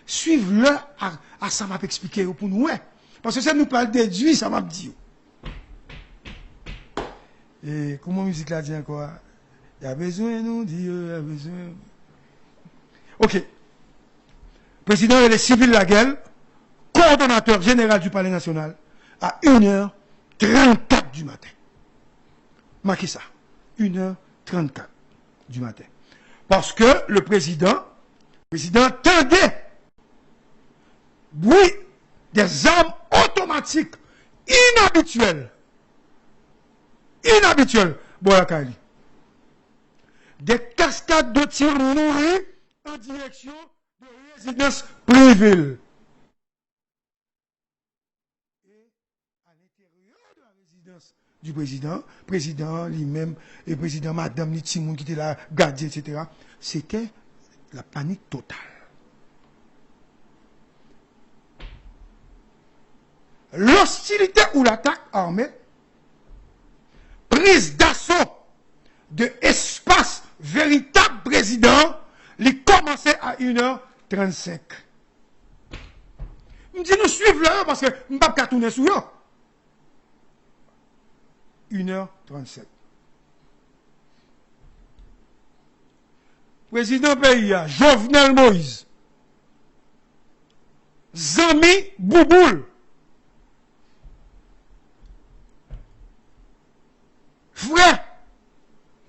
suivre-le à ça m'a expliqué pour nous. Ouais. Parce que ça nous parle déduit, ça m'a dit. Et comment musique là dit encore? Il y a besoin, nous, Dieu, il y a besoin. Ok. Président et les civils la gueule, coordonnateur général du Palais national, à 1h34 du matin. Marquez ça. 1h34 du matin. Parce que le président tendait bruit des armes automatiques inhabituelles. Boyakali. Des cascades de tirs nourris en direction de résidences privées. Et à l'intérieur de la résidence du président lui-même, et président madame Nitimoun qui était là, gardien, etc., c'était la panique totale. L'hostilité ou l'attaque armée, prise d'assaut de espace véritable président, il commençait à 1h35. Je me dis, nous suivons là parce que je ne peux pas tourner sur eux. 1h37. Président pays, Jovenel Moïse, Zami Bouboul, frère,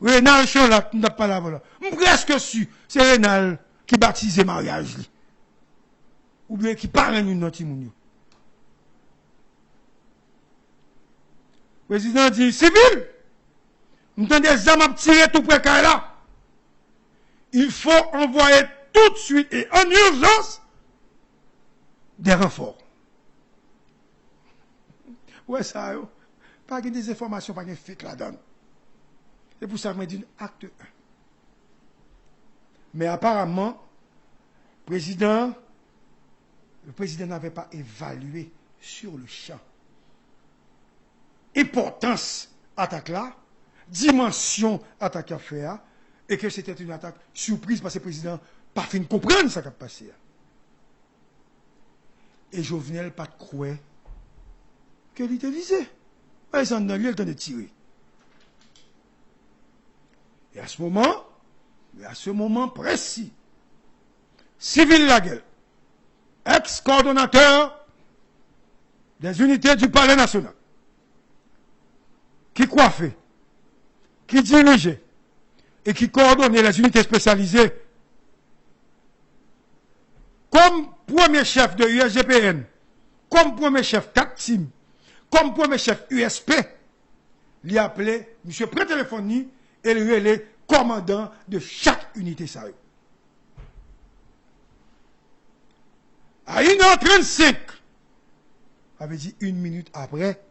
Rénal Cholat, n'a pas la voilà. Presque su, c'est Rénal qui baptise le mariage. Ou bien qui parle une autre moun. Président dit, civil, nous avons des armes à tirer tout près de là. Il faut envoyer tout de suite et en urgence des renforts. Ouais, ça, pas des informations, pas de fait là-dedans. C'est pour ça que je dis acte 1. Mais apparemment, le président n'avait pas évalué sur le champ. Importance attaque là, dimension attaque à faire, et que c'était une attaque surprise parce que le président n'a pas fait comprendre ce qui a passé. Et Jovenel pas de croire qu'il était visé. Il s'en a le temps de tirer. Et à ce moment précis, Civil Laguel, ex-coordonnateur des unités du Palais national, qui coiffait, qui dirigeait et qui coordonnait les unités spécialisées, comme premier chef de USGPN, comme premier chef TACTIM, comme premier chef USP, il a appelé M. Prétéléphoni et le relais commandant de chaque unité sérieuse. À 1h35, avait dit 1 minute après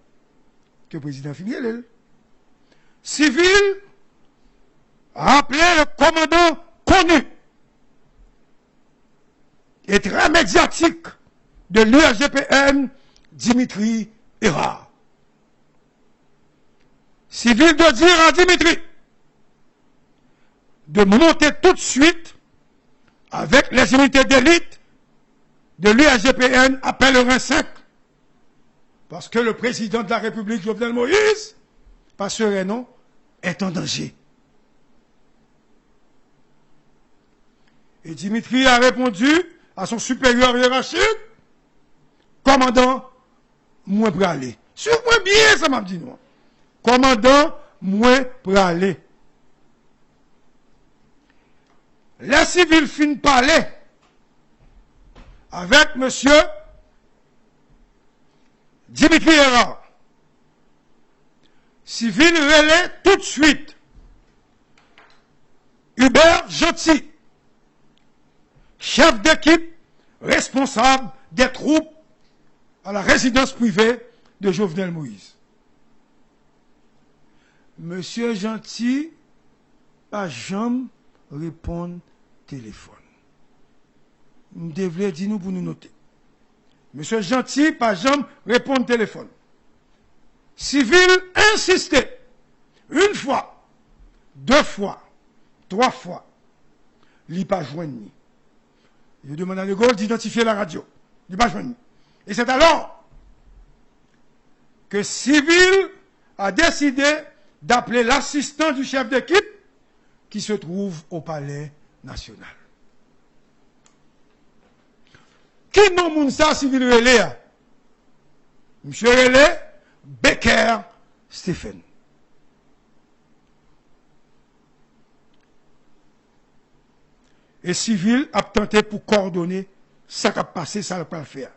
que le président finit, civil a appelé le commandant connu et très médiatique de l'USGPN, Dimitri Erard. Civil de dire à Dimitri de monter tout de suite avec les unités d'élite de l'USGPN à Pèlerin 5. Parce que le président de la République, Jovenel Moïse, pas sereinement, est en danger. Et Dimitri a répondu à son supérieur hiérarchique, commandant, moi pour aller. Sur moi bien, ça m'a dit non. Commandant, moi pour aller. Les civils finissent parler avec monsieur Dimitri Erard. Civil relais tout de suite Hubert Jotti, chef d'équipe responsable des troupes à la résidence privée de Jovenel Moïse. Monsieur Gentil, pas jamais répondre téléphone. Nous devons dire nous pour nous noter. Monsieur Gentil, pas jamais répondre téléphone. Civil insistait. 1 fois, 2 fois, 3 fois. Il pas joindre ni. Il demande à De Gaulle d'identifier la radio. Du Bajman. Et c'est alors que Civil a décidé d'appeler l'assistant du chef d'équipe qui se trouve au Palais National. Qui non moun ça Civil relé? Monsieur relé Becker Stephen. Et Civil a tenté pour coordonner ça qui a passé, ça qui a faire.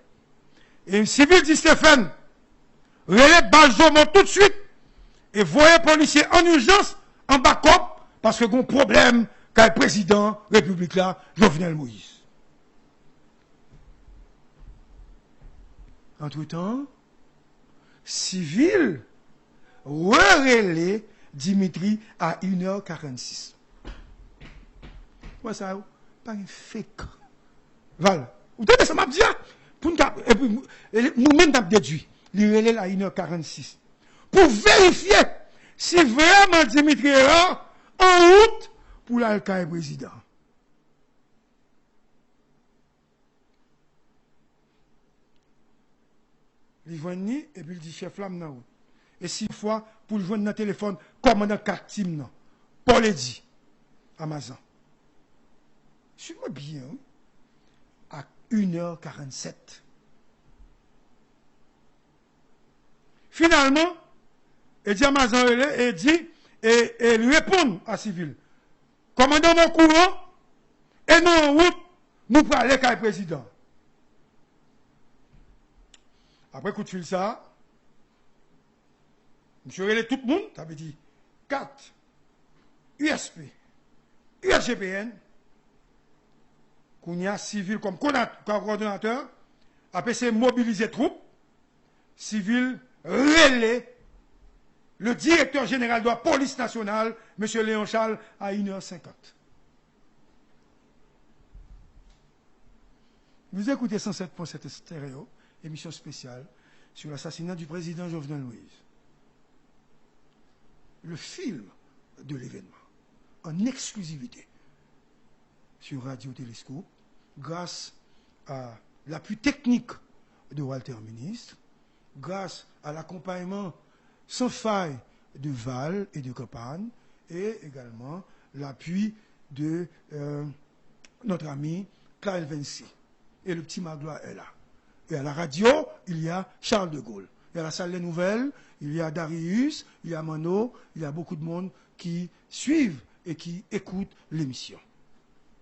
Et Civil dit Stephen, relève Balzomon tout de suite et voyez policier en urgence, en backup, parce que un problème qu'a le président République là, Jovenel Moïse. Entre-temps, Civil relève Dimitri à 1h46. Ouais, ça, pas un fake. Voilà. Vous tenez ça m'a dit, et puis, nous-mêmes, nous avons déduit. Il relève à 1h46. Pour vérifier si vraiment Dimitri est là, en route pour l'alcaï président. Il voit ni, et puis il dit chef flamme nan. Et 6 fois, pour le joindre dans le téléphone, commandant 4 teams nan. Paul dit, Amazon. Suis-moi bien, à 1h47. Finalement, il dit Amazon et dit, et lui répond à Civil. Commandant mon courant, et nous en route, nous prenons aller avec le président. Après coup de fil ça, monsieur relève tout le monde, ça veut dire 4 USP, USGPN, qu'on y a Civil comme coordonnateur, après c'est mobiliser troupes, Civil relève le directeur général de la police nationale, M. Léon Charles, à 1h50. Vous écoutez 107.7 stéréo, émission spéciale sur l'assassinat du président Jovenel Moïse. Le film de l'événement, en exclusivité, sur Radio Télescope, grâce à l'appui technique de Walter Ministre, grâce à l'accompagnement sans faille de Val et de Campagne, et également l'appui de notre ami Claire Vinci. Et le petit Magloire est là. Et à la radio, il y a Charles de Gaulle. Et à la salle des nouvelles, il y a Darius, il y a Mano, il y a beaucoup de monde qui suivent et qui écoutent l'émission.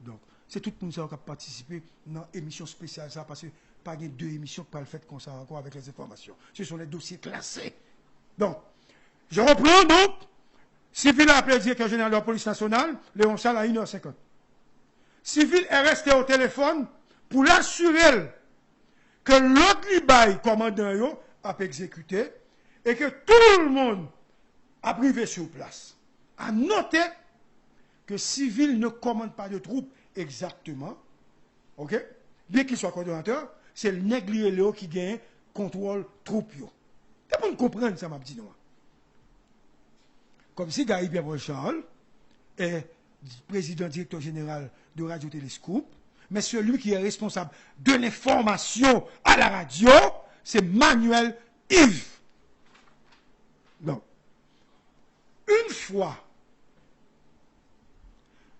Donc, c'est tout le monde qui a participé dans l'émission spéciale, ça, parce que pas de 2 émissions qui pas le fait comme ça encore avec les informations. Ce sont les dossiers classés. Donc, je reprends donc. Civil a appelé le directeur général de la police nationale, Léon Charles, à 1h50. Civil est resté au téléphone pour l'assurer que l'autre libaye commandant a exécuté et que tout le monde a privé sur place. À noter que Civil ne commande pas de troupes exactement, ok? Bien qu'il soit coordonnateur, c'est le nègre Léo qui gagne contrôle troupe. C'est pour nous comprendre ça, m'a dit non. Comme si Gary Pierre Charles est président directeur général de Radio Télescope, mais celui qui est responsable de l'information à la radio, c'est Manuel Yves. Donc, une fois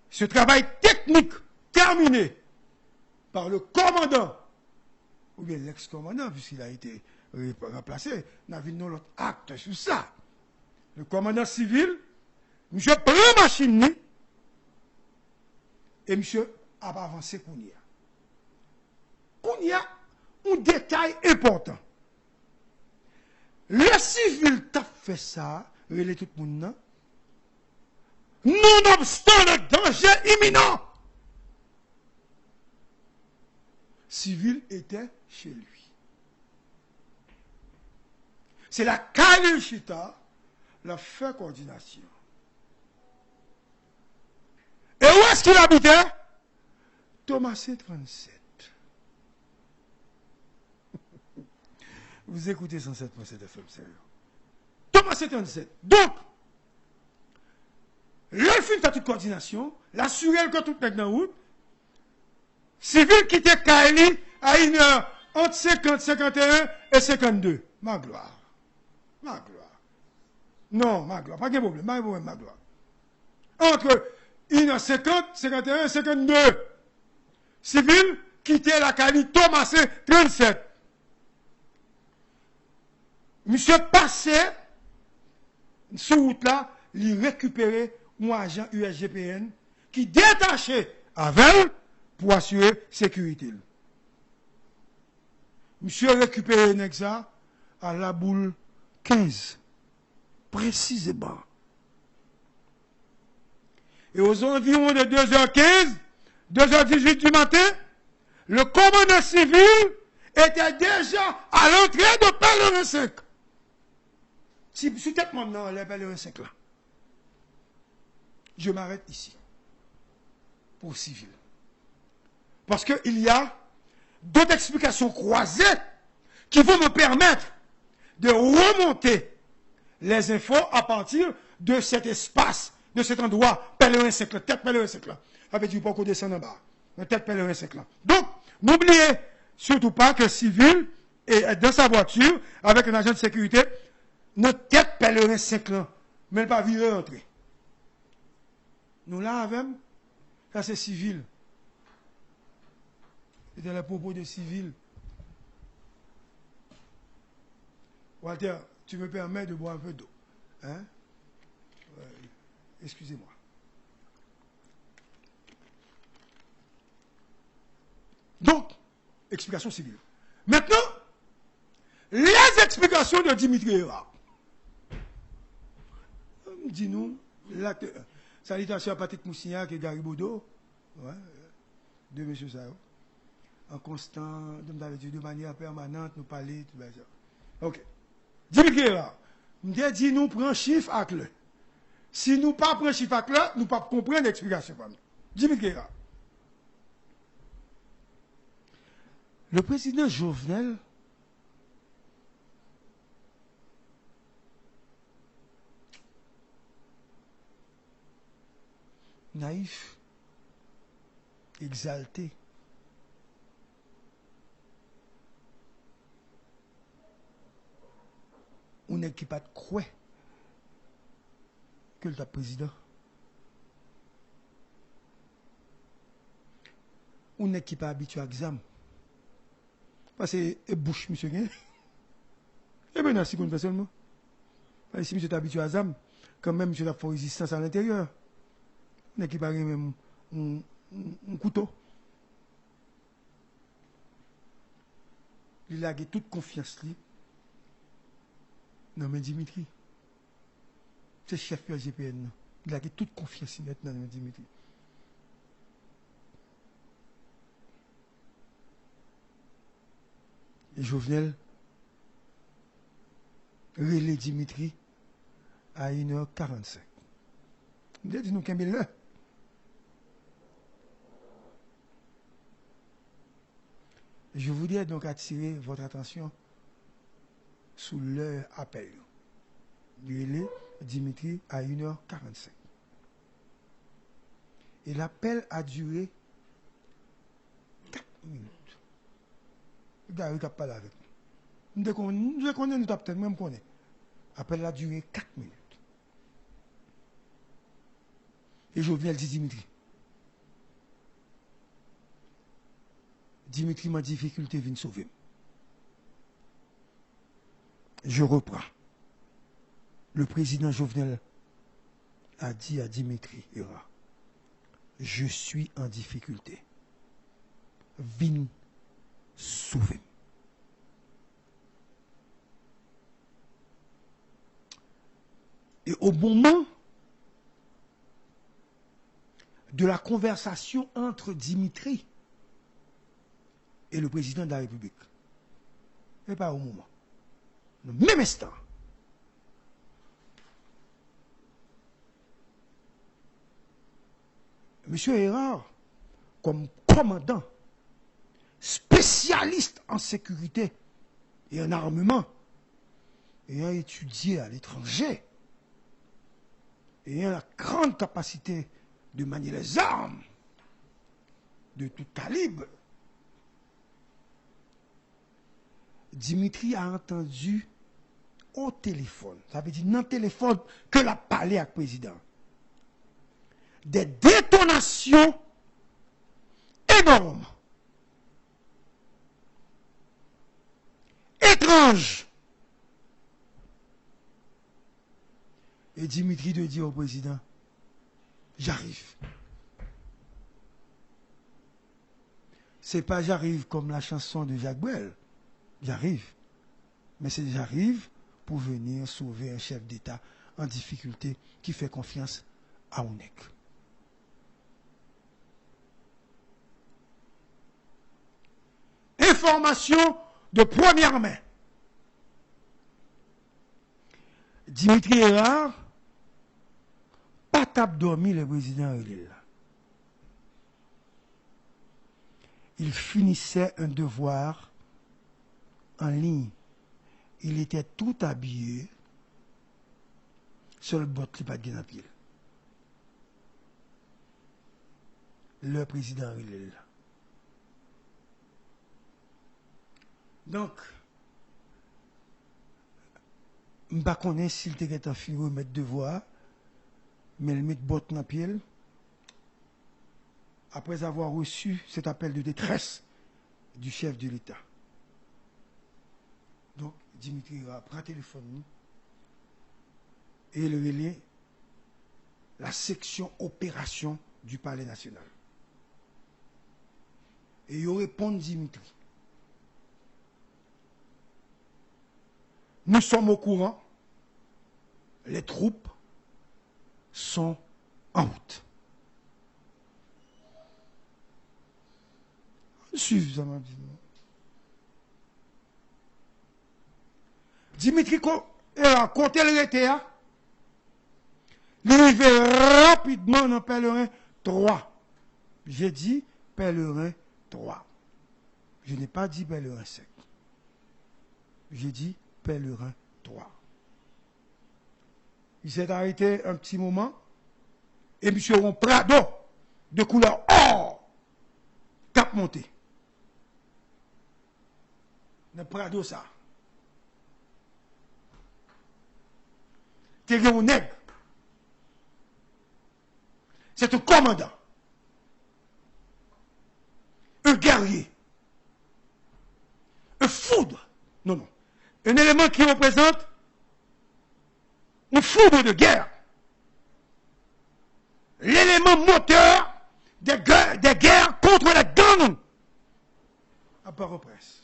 ce travail technique terminé par le commandant, ou bien l'ex-commandant, puisqu'il a été remplacé, nous avons l'autre acte sur ça. Le commandant civil, monsieur prend la machine, et monsieur a avancé Kounia. Kounia, un détail important. Le civil t'a fait ça, relais tout le monde, nonobstant le danger imminent. Civil était chez lui. C'est la Khalil Chita, la fait coordination. Et où est-ce qu'il habitait? Thomas C37. Vous écoutez 107.7 FM, sérieux. Thomas C37. Donc, le film de toute coordination, l'assurer que tout est dans la route, civil qui était Kaili à 1h entre 50, 51 et 52. Ma gloire. Ma gloire. Non, ma gloire. Pas de problème. Pas de problème, ma gloire. Entre 1h50, 51 et 52. Civil quittait la Cali, Thomasin 37. Monsieur passait sur route là, il récupérait un agent USGPN qui détachait avec pour assurer sécurité. Monsieur récupéré ça à la boule 15. Précisément. Et aux environs de 2h15, 2h18 du matin, le commandant civil était déjà à l'entrée de Pèlerin 5. Si peut-être maintenant, les Pèlerin 5 là. Je m'arrête ici. Pour civil. Parce qu'il y a d'autres explications croisées qui vont me permettre de remonter les infos à partir de cet espace, de cet endroit, Pèlerin 5 là, tête Pèlerin 5 là. Avec du pas qu'on descend en bas. Tête Pèlerin 5 là. Donc, n'oubliez surtout pas que civil est dans sa voiture avec un agent de sécurité, notre tête Pèlerin 5 là, mais pas vu rentrer. Nous là avec, ça c'est civil. C'était les propos de civil. Walter, tu me permets de boire un peu d'eau. Hein? Excusez-moi. Donc, explication civile. Maintenant, les explications de Dimitri Erard. Dis-nous, salutations à Patrick Moussignac et Gary Bodo, ouais, deux messieurs ça. En constant, de manière permanente, nous parler, tout ça. Ok. Dimitri Erard, nous dit nous prenons chiffre avec le. Si nous ne prenons pas chiffre avec le, nous ne pouvons pas comprendre l'explication. Dimitri Erard. Le président Jovenel naïf, exalté, on n'est qui pas de croix que le président. On n'est qui pas habitué à l'examen. Parce que c'est bouche, monsieur Gain. Et bien, si on fait seulement. Parce que si monsieur est habitué à l'examen, quand même, monsieur a fait résistance à l'intérieur. On n'est qui pas même un couteau. Il a toute confiance. Non, mais Dimitri, c'est chef de GPN. Il a toute confiance maintenant dans Dimitri. Et Jovenel relais Dimitri à 1h45. Vous avez dit nous combien l'heure? Je voudrais donc attirer votre attention sur leur appel. Relais Dimitri à 1h45. Et l'appel a duré 4 minutes. Gary qui a parlé avec nous. Nous connaissons, nous peut-être même connaît. L'appel a duré 4 minutes. Et je viens dire Dimitri. Dimitri m'a difficulté vient sauver. Je reprends. Le président Jovenel a dit à Dimitri Erard, je suis en difficulté. Viens sauver. Et au moment de la conversation entre Dimitri et le président de la République, et pas au moment, le même instant, M. Erard, comme commandant, spécialiste en sécurité et en armement, ayant étudié à l'étranger, ayant la grande capacité de manier les armes, de tout calibre. Dimitri a entendu au téléphone, ça veut dire dans le téléphone que l'a parlé avec le président, des détonations énormes, étranges. Et Dimitri de dire au président, j'arrive. C'est pas j'arrive comme la chanson de Jacques Brel. J'arrive. Mais c'est j'arrive pour venir sauver un chef d'État en difficulté qui fait confiance à ONEC. Information de première main. Dimitri Erard, pas tape dormi le président il est là. Il finissait un devoir en ligne. Il était tout habillé sur le bot qui pas de pied. Le président il est là. Donc, je ne sais pas s'il était en figure de mettre devoir, mais il met bot dans pied. Après avoir reçu cet appel de détresse du chef de l'État. Donc, Dimitri va prendre le téléphone et il relève la section opération du Palais national. Et il répond Dimitri. Nous sommes au courant, les troupes sont en route. Suffisamment dit. Dimitri a compté le RTA. Il arrive rapidement dans Pèlerin 3. J'ai dit Pèlerin 3. Je n'ai pas dit Pèlerin 5. J'ai dit Pèlerin 3. Il s'est arrêté un petit moment et M. Ron Prado de couleur or cap monté. Le Prado ça. T'es un nègre. C'est un commandant. Un guerrier. Un foudre. Non, non. Un élément qui représente une foudre de guerre. L'élément moteur des guerres contre les gangs. À part presse.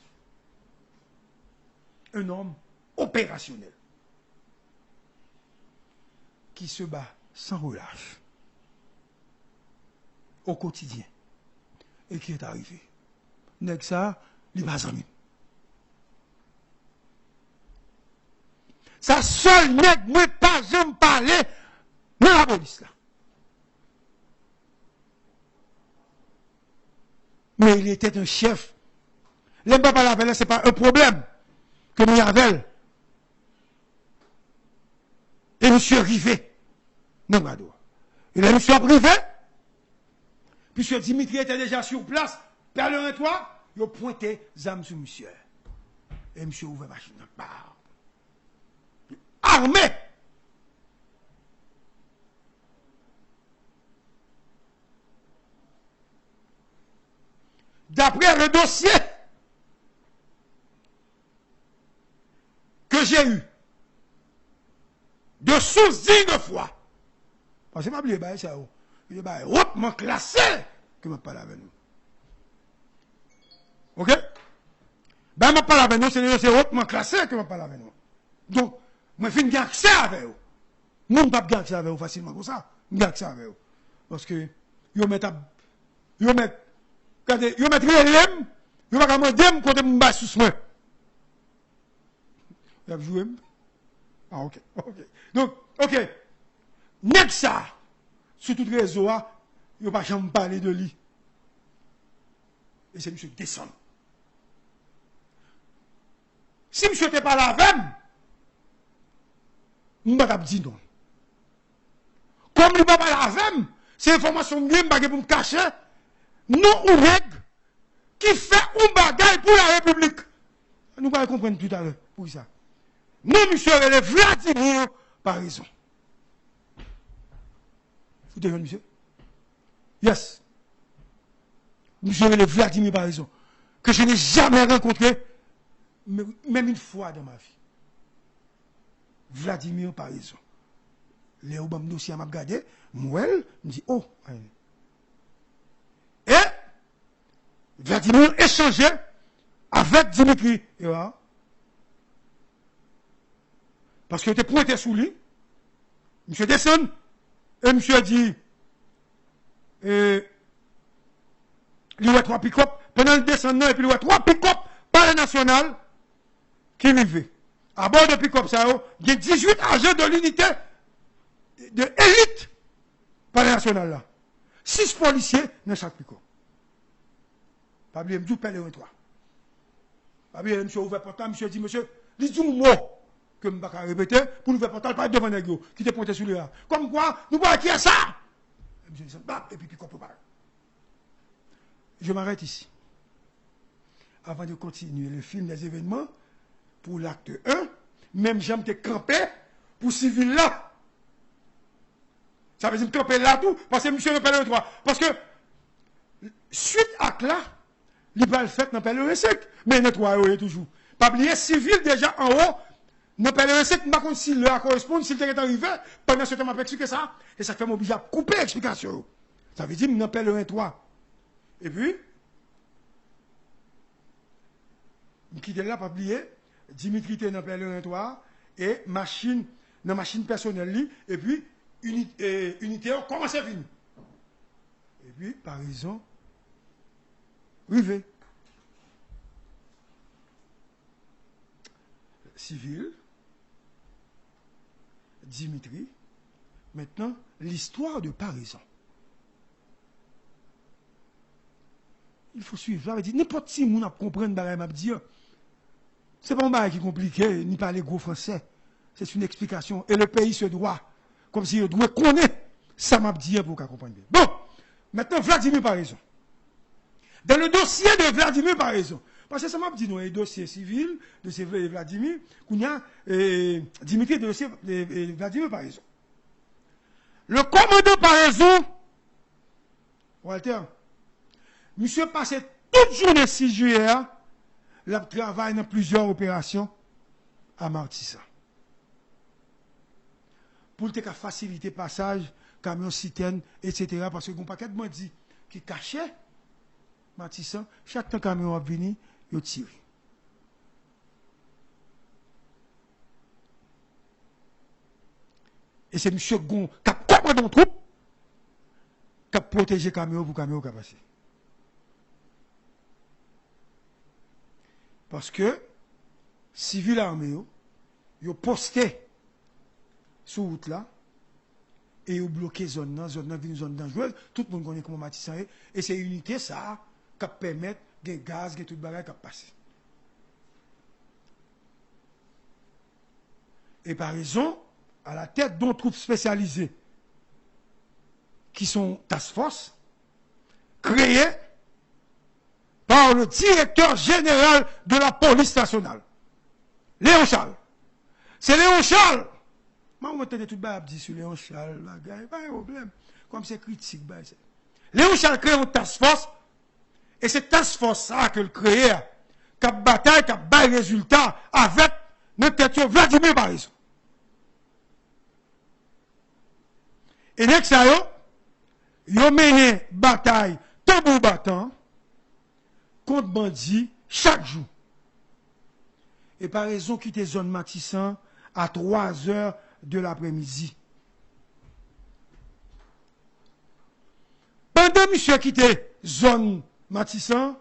Un homme opérationnel. Qui se bat sans relâche. Au quotidien. Et qui est arrivé. N'est-ce ça, il va s'en. Ça seul n'est pas jamais parlé dans la police là. Mais il était un chef. Les papa la ce n'est pas un problème que nous avons. Et monsieur Rivet, non, Mado. Il a monsieur privé, puisque Dimitri était déjà sur place, Pèlerin 3, il a pointé zam sur monsieur. Et monsieur ouvert machine. Armé. D'après le dossier que j'ai eu de sous-digne de fois, parce que je ne sais pas ça, il est hautement classé que je parle avec nous. Ok? Ben, je parle avec nous, c'est hautement classé que je parle avec nous. Donc, je finis bien accès avec vous. Je ne peux pas accès avec vous facilement comme ça. Je accès avec vous. Parce que, vous mettez les lèvres, vous ne pouvez pas demander quand vous me sous moi. Vous avez joué? Ah, ok. Donc, ok. N'est-ce ça, sur tout réseau, il ne va pas jamais parler de lui. Et c'est M. descend. Si M. n'était pas là avec je ne vais pas dire non. Comme il ne va pas là avec c'est l'information que je ne vais pas me cacher, non ou nègre, qui fait un bagage pour la République. Nous allons comprendre tout à l'heure pour ça. Non, monsieur, le Vladimir par raison. Vous devez, monsieur? Yes. Monsieur, le Vladimir par raison. Que je n'ai jamais rencontré, même une fois dans ma vie. Vladimir par raison. Les Obama dossier m'a regardé, moi, me dit, oh, et Vladimir échangeait avec Dimitri. Parce qu'il était pointé sous lui. Monsieur descend, et monsieur dit, il y a 3 pick-up, pendant le descendant, et puis il y a 3 pick-up par le national qui arrivaient. À bord de pick-up, ça, il y a 18 agents de l'unité de élite par le national là. 6 policiers dans chaque pick-up. Pas oublier, je parle de toi. Pas oublier, monsieur ouvert portable, monsieur dit, monsieur, dis-nous mot que je ne vais pas répéter pour nous faire portable, pas devant les gars qui te pointé sous les là. Comme quoi, nous voyons qui est ça? Monsieur dit, et puis pick-up parle. Je m'arrête ici. Avant de continuer le film des événements, pour l'acte 1, même j'aime te camper pour civil là. Ça veut dire camper là tout, parce que monsieur ne peut le 3. Parce que, suite à là, il va le faire dans le 5, mais nettoyer toujours. Pas oublier, civil déjà en haut, dans le 5, je ne sais pas si le correspond, si le est arrivé, pendant ce temps, je vais expliquer ça, et ça fait m'obliger à couper l'explication. Ça veut dire, dans le 3. Et puis, je quitte là, pas oublier, Dimitri était dans le 3, et machine, dans machine personnelle, et puis, unité, comment c'est fini? Et puis, par raison, rivé. Civil, Dimitri, maintenant, l'histoire de Paraison. Il faut suivre. J'avais dit, n'importe qui moun a comprendre ce que je dis. Ce n'est pas un bagage qui est compliqué, ni parler gros français. C'est une explication. Et le pays se doit, comme si il doit connaître ça m'a dit pour qu'on comprenne bien. Bon, maintenant, Vladimir Paraison. Dans le dossier de Vladimir Paraison, parce que ça m'a dit, nous, un dossier civil de Vladimir, qu'on a Dimitri de dossier de Vladimir Paraison. Le commandant Paraison, Walter, monsieur passait toute journée 6 juillet, il travaille dans plusieurs opérations à Martissa. Pour faciliter le passage, camion citerne, etc. Parce que mon paquet de bandits qui cachait Martissa, chaque temps camion a venu, il tire. Et c'est M. Gon qui a commandé dans troupe, qui a protégé le camion pour que le camion puisse passer. Parce que, civil armé, ils ont posté sur la route là, et ils ont bloqué la zone là, une zone dangereuse, tout le monde connaît comment Matissan est, et c'est une unité ça, qui permet des gaz, des tout le bagage qui passer. Et par raison, à la tête d'un troupe spécialisé, qui sont task force, créés par le directeur général de la police nationale, Léon Charles. C'est Léon Charles. Moi, on entend tout le dit sur Léon Charles, pas de problème. Comme c'est critique. Léon Charles crée une task force, et c'est task force ça que le crée, qui a bataille, qui a bail résultat avec notre tête Vladimir Paraison. Et next ça, ils ont mené bataille tambour battant contre bandits chaque jour. Et par raison quitter zone Matissan à 3 heures de l'après-midi. Pendant monsieur quitté zone Matissan,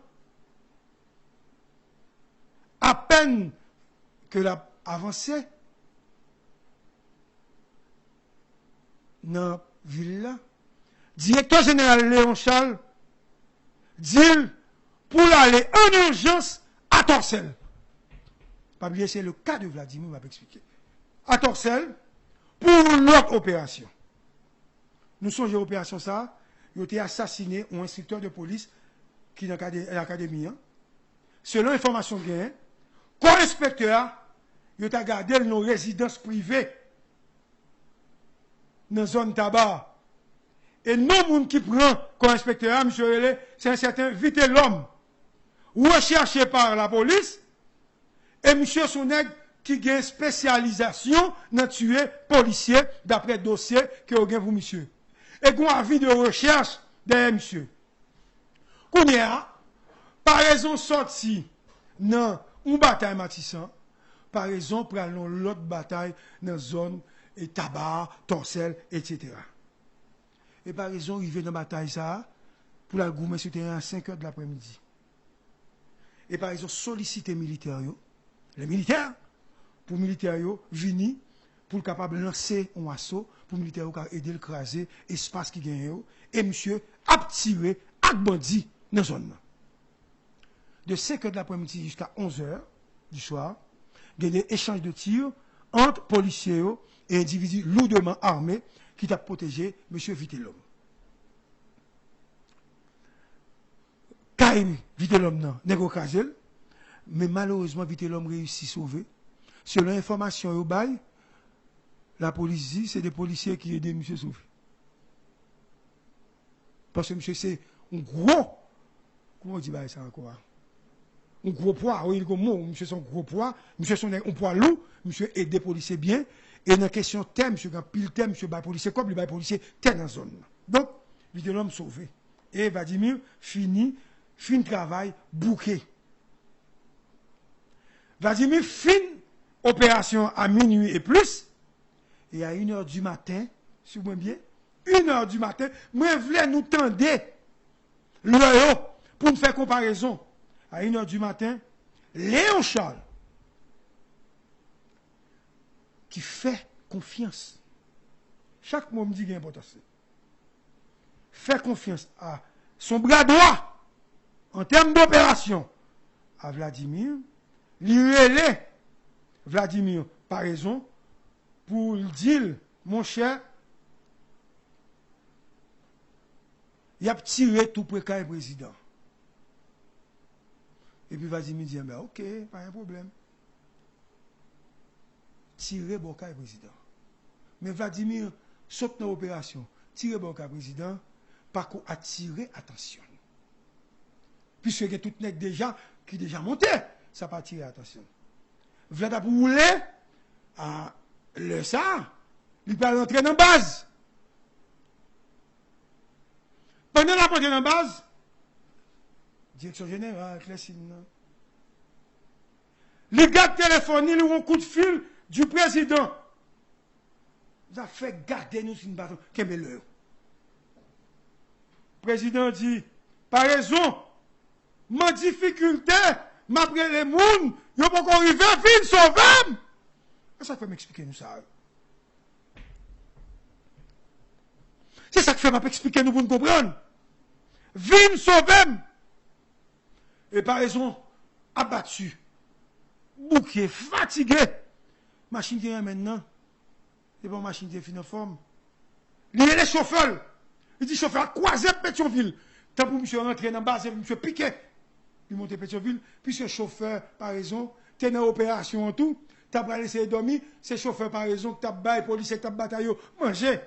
à peine que l'a avancé dans la ville là, directeur général Léon Charles dit pour aller en urgence à Torcelles. Pas oublier, c'est le cas de Vladimir, m'a expliqué. À Torcelles, pour l'autre opération. Nous sommes à l'opération ça, il a été assassiné un instructeur de police qui est dans l'académie. Selon l'information gagnée, comme inspecteur, il a gardé nos résidences privées dans la zone tabac. Et non, monde qui prend comme inspecteur, monsieur Relais, c'est un certain Vite l'homme, recherché par la police, et monsieur Soneg qui a une spécialisation dans tuer policiers d'après dossier que vous avez pour monsieur. Et qu'on a avis de recherche derrière monsieur. Qu'on y a, par raison sorti dans une bataille matissant, par raison pour aller dans l'autre bataille dans la zone et tabac, torsel, etc. Et par raison, il vient dans la bataille ça, pour la gouverner sur le terrain à 5 heures de l'après-midi. Et par exemple, solliciter les militaires, pour les militaires venir, pour capable lancer un assaut, pour les militaires aider le craser, espace qui gagne, et monsieur a tiré à bandit dans la zone. De 5 heures de l'après-midi jusqu'à 11 heures du soir, il y a des échanges de tirs entre policiers et individus lourdement armés qui t'a protégé M. Vitellum. Kaim Vitellum non, n'est pas mais malheureusement Vitellum réussit à sauver. Selon l'information au bail, la police dit c'est des policiers qui aident M. sauver. Parce que M. c'est un gros, comment on dit ça encore? Un gros poids, oui, M. c'est un gros poids, M. c'est un poids lourd, M. aide des policiers bien. Et dans la question thème, M. quand pile thème, M. bail policier, comme le bail policier, t'es dans la zone. Donc, Vitellum sauvé. Et Vladimir fin travail, bouquet. Vladimir fin opération à minuit et plus. Et à 1h du matin, si vous voyez bien, 1h du matin, moi, voulais nous tendre l'œil pour nous faire comparaison. À 1h du matin, Léon Charles, qui fait confiance. Chaque mot me dit qu'il y a importance. Fait confiance à son bras droit en termes d'opération à Vladimir. Lui Vladimir par raison pour le dire, mon cher, il a tiré tout près le président. Et puis Vladimir dit, ben, ok, pas un problème. Tirer bon cas président. Mais Vladimir saute dans l'opération, tirer bon cas président, par contre attirer attention. Puisque il y a tout net déjà qui déjà monté, ça pas attirer attention. Vladimir roulé à le ça, il peut rentrer dans la base. Pendant la rentrée dans la base, direction générale, Clessine, les gars téléphoniques, ils ont un coup de fil du président. Vous avez fait garder nous sur une bâton. Quel est l'heure? Le président dit, par raison, ma difficulté, m'après les mouns, ils n'ont pas encore arrivé, vite, sauver. Ça fait m'expliquer nous ça. C'est ça que fait m'expliquer nous pour nous comprendre. Vine sauver. Et par raison, abattu, bouquet, fatigué. Machine qui est maintenant, c'est pas une machine qui est fin en forme. Il y a les chauffeurs. Il dit chauffeur, croisé Pétionville. Tant pour monsieur rentrer dans la base, monsieur piqué. Il monte Pétionville, puis ce chauffeur, par raison, tu es dans l'opération en tout, tu as pas laissé dormir, c'est chauffeur par raison, que tu as bail, policier, que tu as bataille, manger.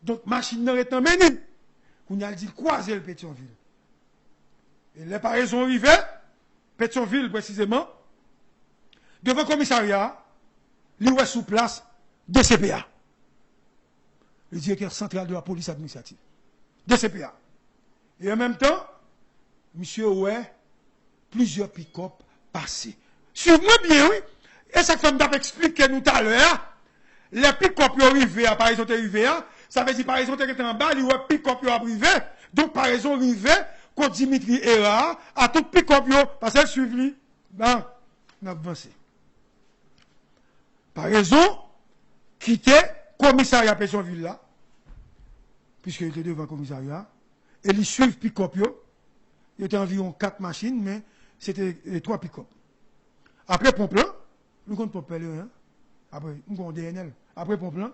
Donc, machine n'a pas mené. On a dit croiser le Pétionville. Et les par raison arrivé, Pétionville précisément, devant le commissariat, il est sous place DCPA, le directeur central de la police administrative. DCPA. Et en même temps, monsieur ouais, plusieurs pick-up passés. Suivez-moi bien, oui. Et ça fait m'expliquer nous tout à l'heure. Les pick-up sont arrivés, par exemple, ça veut dire, par exemple, qui est en bas, les pick-up sont arrivés. Donc, par exemple, arrivé, quand Dimitri Era, à tout pick-up, parce qu'elle suivi, ben, on a avancé. Par raison, quitter commissariat Pétionville là, puisqu'il était devant le commissariat, et ils suivent pick-up, il y avait environ 4 machines, mais c'était 3 pick-up. Après Pomplan, nous comptons Pomplan, hein? Après, nous comptons DNL. Après Pomplan,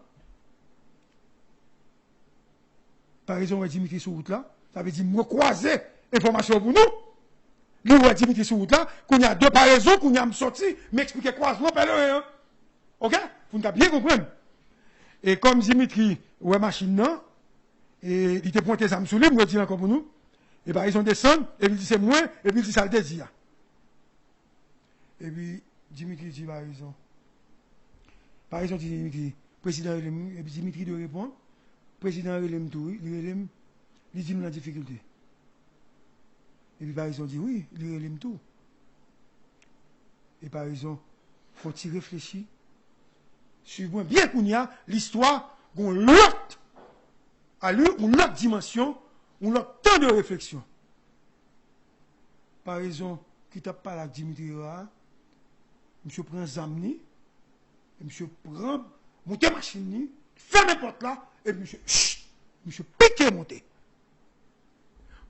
Par exemple, Dimitri sur route là, ça veut dire, moi croiser information pour nous. Lui, ouais, Dimitri sur route là, qu'on y a deux paraisons, qu'on y a sorti, m'expliquer croisement, pèlerin. Ok? Vous n'avez bien compris. Et comme Dimitri, ouais, machine non, et il te pointé ça me sous lui, me dit encore pour nous. Et par ils ont descendu, et puis il dit c'est moi, et puis il dit ça le dit. Et puis Dimitri dit par exemple. Par exemple, Dimitri, président Relem, et puis Dimitri de répondre, président Relem tout, il dit nous la difficulté. Et puis par exemple, dit oui, il Relem tout. Et par exemple, faut-il réfléchir? Suivez bien qu'on y a l'histoire, qu'on l'autre, à lui, une autre dimension, on a tant de réflexion. Par exemple, qui t'a pas la Dimitri, monsieur prend Zamni, et monsieur prend, monter machine, fait n'importe là, et monsieur, monsieur piqué monter.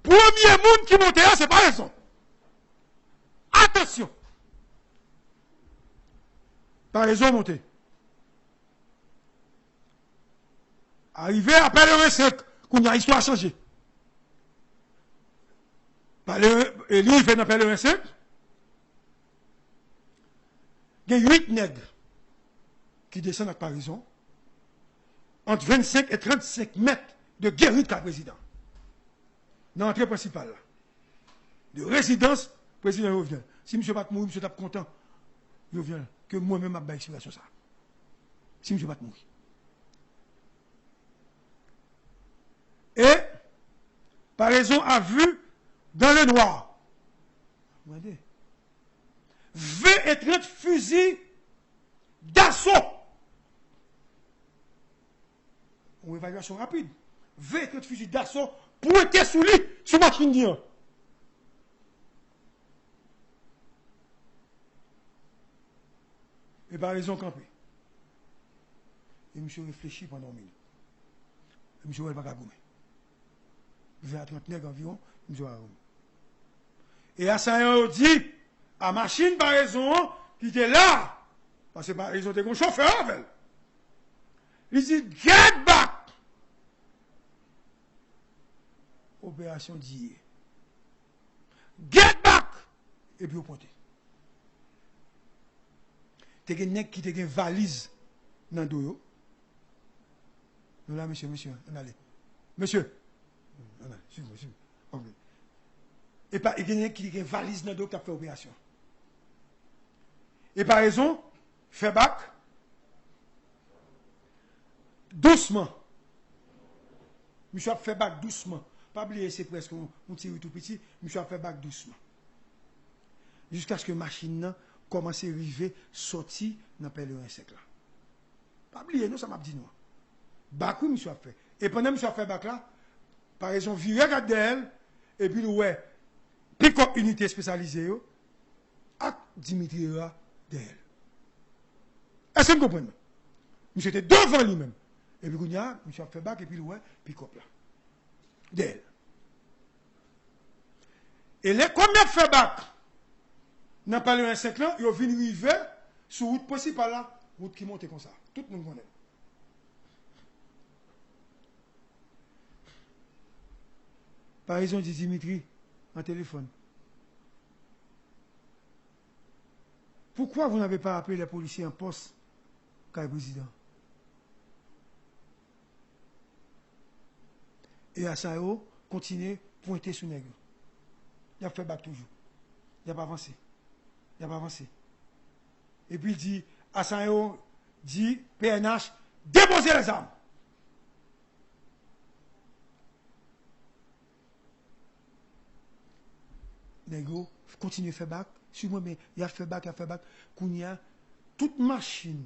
Premier monde qui monte là, c'est pas raison. Attention. Par raison monter. Arrivé à Pèlerin 5, qu'on a histoire changé. Et lui, il fait dans Pèlerin 5. Il y a 8 nègres qui descendent à Parison, entre 25 et 35 mètres de guérite qu'a président. Dans l'entrée principale, là. De résidence, le président revient. Si M. Bat mourir, M. Tap content, il revient. Que moi-même, je vais explication ça. Si M. Bat mourir. Et, par raison, a vu dans le noir. Regardez. 20 et 30 fusils d'assaut. Une évaluation rapide. 20 et 30 fusils d'assaut pointés sous lui, sur machine d'Ian. Et par raison campé. Et monsieur réfléchit pendant une minute. Et monsieur ne va pas gommer. 20 à 30 nègres environ, monsieur va gommer. Et à ça, on dit, à machine par raison, qui était là, parce que par raison, était un chauffeur avec. Il dit, get back! Opération d'hier. Get back! Et puis au pointé. T'es un nègre qui te une valise dans le dos. Nous là, monsieur, on allait. Monsieur, on allait, suivez-moi, suivez-moi. Et par il y a un nègre qui a une valise dans le dos qui a fait opération. Et par raison, fait bac, doucement. Monsieur a fait bac doucement. Pas oublier, c'est presque un petit tout petit. Monsieur a fait bac doucement. Jusqu'à ce que la machine commence à arriver, sortir dans le pèlerin sec là. Pas oublier, non, ça m'a dit non. Bac, oui, monsieur a fait. Et pendant que monsieur a fait bac là, par exemple, virer à d'elle, et puis, ouais, pick-up unité spécialisée, à Dimitri d'elle. Est-ce que vous comprenez? Monsieur était devant lui-même. Et puis, monsieur a fait bac, et puis, ouais, pick-up là. D'elle. Et les combien de fait bac? Dans le pèlerin 5 là, ils viennent arriver sur route principale là, route qui monte comme ça. Tout le monde connaît. Par exemple, dit Dimitri, en téléphone. Pourquoi vous n'avez pas appelé les policiers en poste, car président? Et à ça, continuez, pointer sur nègre. Il a fait bac toujours. Il n'a pas avancé. Il n'a pas avancé. Et puis il dit, à ça, dit, PNH, déposez les armes. Nègre, continuez à faire bac. Sur moi, mais il a fait bac, Kounia, toute machine,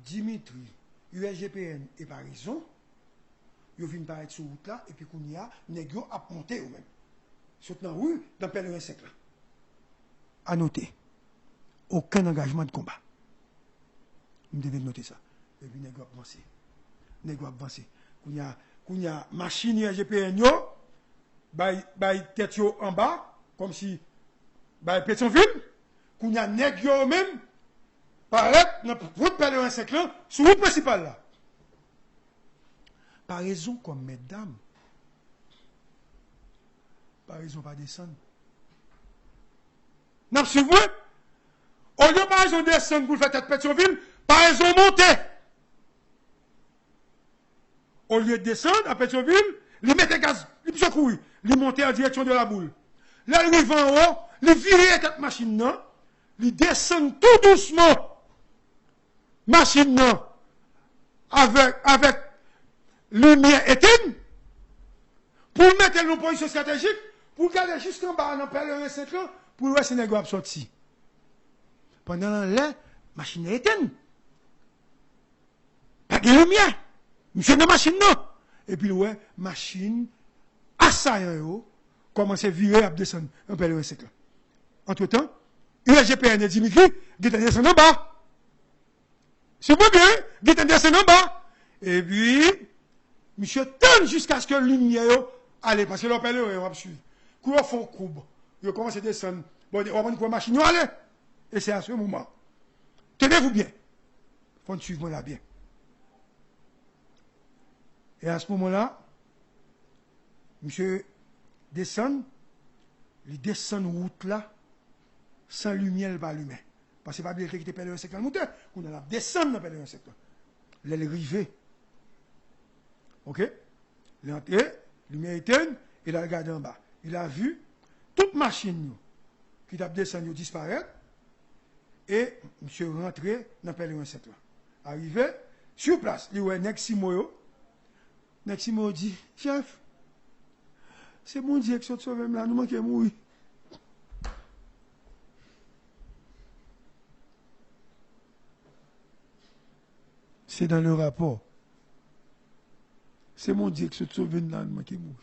Dimitri, USGPN et Parison, ils viennent paraître sur route là, et puis Kounia, nègre a monté eux-mêmes. Surtout dans la rue, dans le pèlerin sec là. À noter, aucun engagement de combat. Vous devez noter ça. Et puis nègre a avancé. Nègre a avancé. Kounia, machine USGPN, bay tête yo en bas, comme si bah Pétionville, qu'on y a nègre même, paraît dans route pèlerin 5 là, sur route principale là. Par raison comme mesdames, Par raison, pas descendre. N'a pas suivi? Au lieu par raison descendre pour faire tête Pétionville, par raison monter. Au lieu de descendre à Pétionville, il mettait gaz, il peut courir, il montait en direction de la boule. Là, il arrive en haut, il vire cette machine, non? Il descend tout doucement. Machine, non? Avec lumière éteinte, pour mettre une position stratégique, pour garder jusqu'en bas, dans le pèlerin 5 ans, pour voir si les gars sorti. Pendant la machine est éteinte. Pas de lumière. Monsieur dans la machine, non. Et puis, ouais, machine, assaillant, commence à virer, à descendre, un pèlerin 5 ans. Entre-temps, USGPN et Dimitri, ils descendent en bas. C'est pas bien, ils descendent en bas. Et puis, monsieur tente jusqu'à ce que la lumière allez, parce que l'appel on va suivre. Quand on fait courbe, il commence à descendre. Bon, on va une machine, allez. Et c'est à ce moment. Tenez-vous bien. Il faut suivre moi là bien. Et à ce moment-là, monsieur descend, il descend route là, sans lumière, il va allumer. Parce que c'est pas bien qu'il était pèlerin secteur moteur, qu'on a descendre dans pèlerin secteur. L'aile rivée. Ok? Il est entré, lumière éteinte, il a regardé en bas. Il a vu toute machine qui a descendu disparaître et monsieur rentré dans le pèlerin secteur. Arrivé, sur place, il y a un Neximo. Neximo dit, chef, c'est mon Dieu qui s'est sauvé là, nous manquons mourir. C'est dans le rapport. C'est mon Dieu qui s'est sauvé là, nous manquons mourir.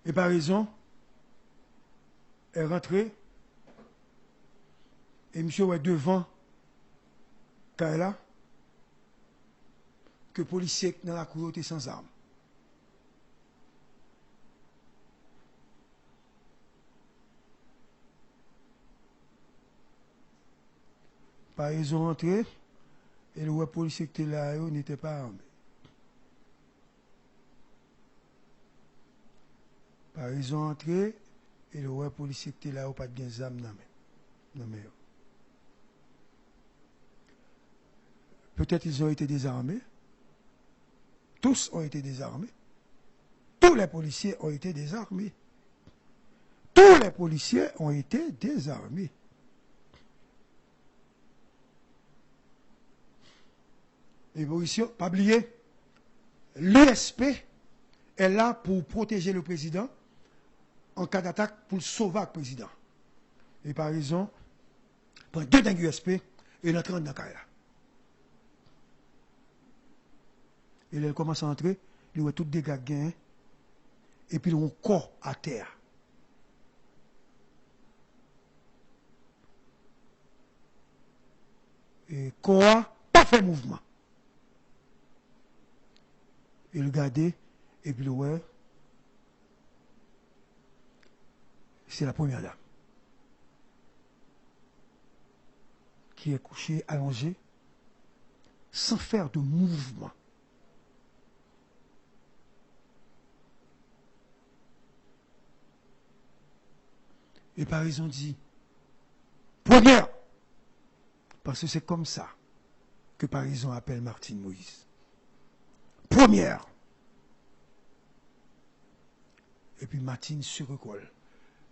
Et par raison, elle est rentrée, et monsieur est devant Kaila, que le policier dans la cour était sans armes. Par raison rentrée, et le policier qui était là n'était pas armé. Par raison entrée, et le policier qui était là, pas de armes non mais. Peut-être ils ont été désarmés. Tous ont été désarmés. Tous les policiers ont été désarmés. Tous les policiers ont été désarmés. Et vous ici, pas oublier, l'USP est là pour protéger le président en cas d'attaque pour sauver le président. Et par raison, pour deux dingues USP, il entre dans le cas là. Et là, il commence à entrer, il voit tout dégâts gagnés, et puis il a un corps à terre. Et corps, pas fait mouvement. Il regardait, et puis ouais, c'est la première dame qui est couchée, allongée, sans faire de mouvement. Et par raison dit, première, parce que c'est comme ça que par raison appelle Martine Moïse. Première. Et puis Martine se recolle.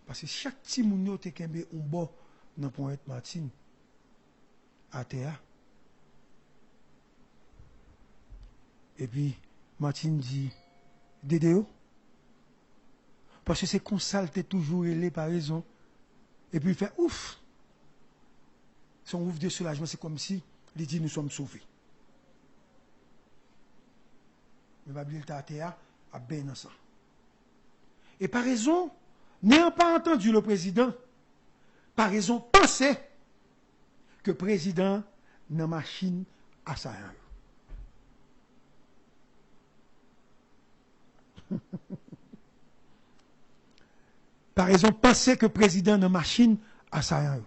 Parce que chaque petit mounio te kembe un bon dans point être Martine à terre. Et puis Martine dit Dédéo. Parce que c'est comme ça, elle toujours élé par raison. Et puis il fait ouf. Son ouf de soulagement, c'est comme si il dit nous sommes sauvés. Mais Babylone à terre à bien dans ça. Et par raison, n'ayant pas entendu le président, par raison, pensez que le président n'a machine à sa Par raison, pensez que le président n'a machine à sa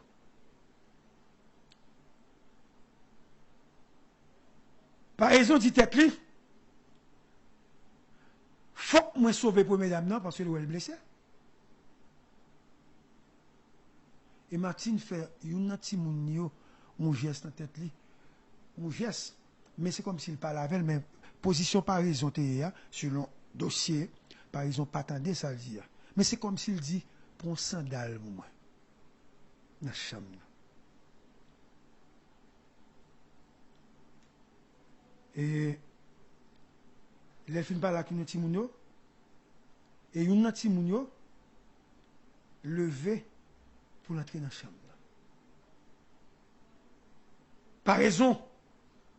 Par raison dit tête li, faut que moi sauver pour mesdames non parce que elle est blessée. Et Martine fait une petit moun un geste dans tête li, un geste, mais c'est comme s'il parlait avec elle, mais position par raison selon dossier, par raison pas attendre ça le dire. Mais c'est comme s'il dit prends sandale pour moi. Dans la chambre. Et les films par là qui nous timounio et une petit mounio levé pour entrer dans la chambre. Par raison,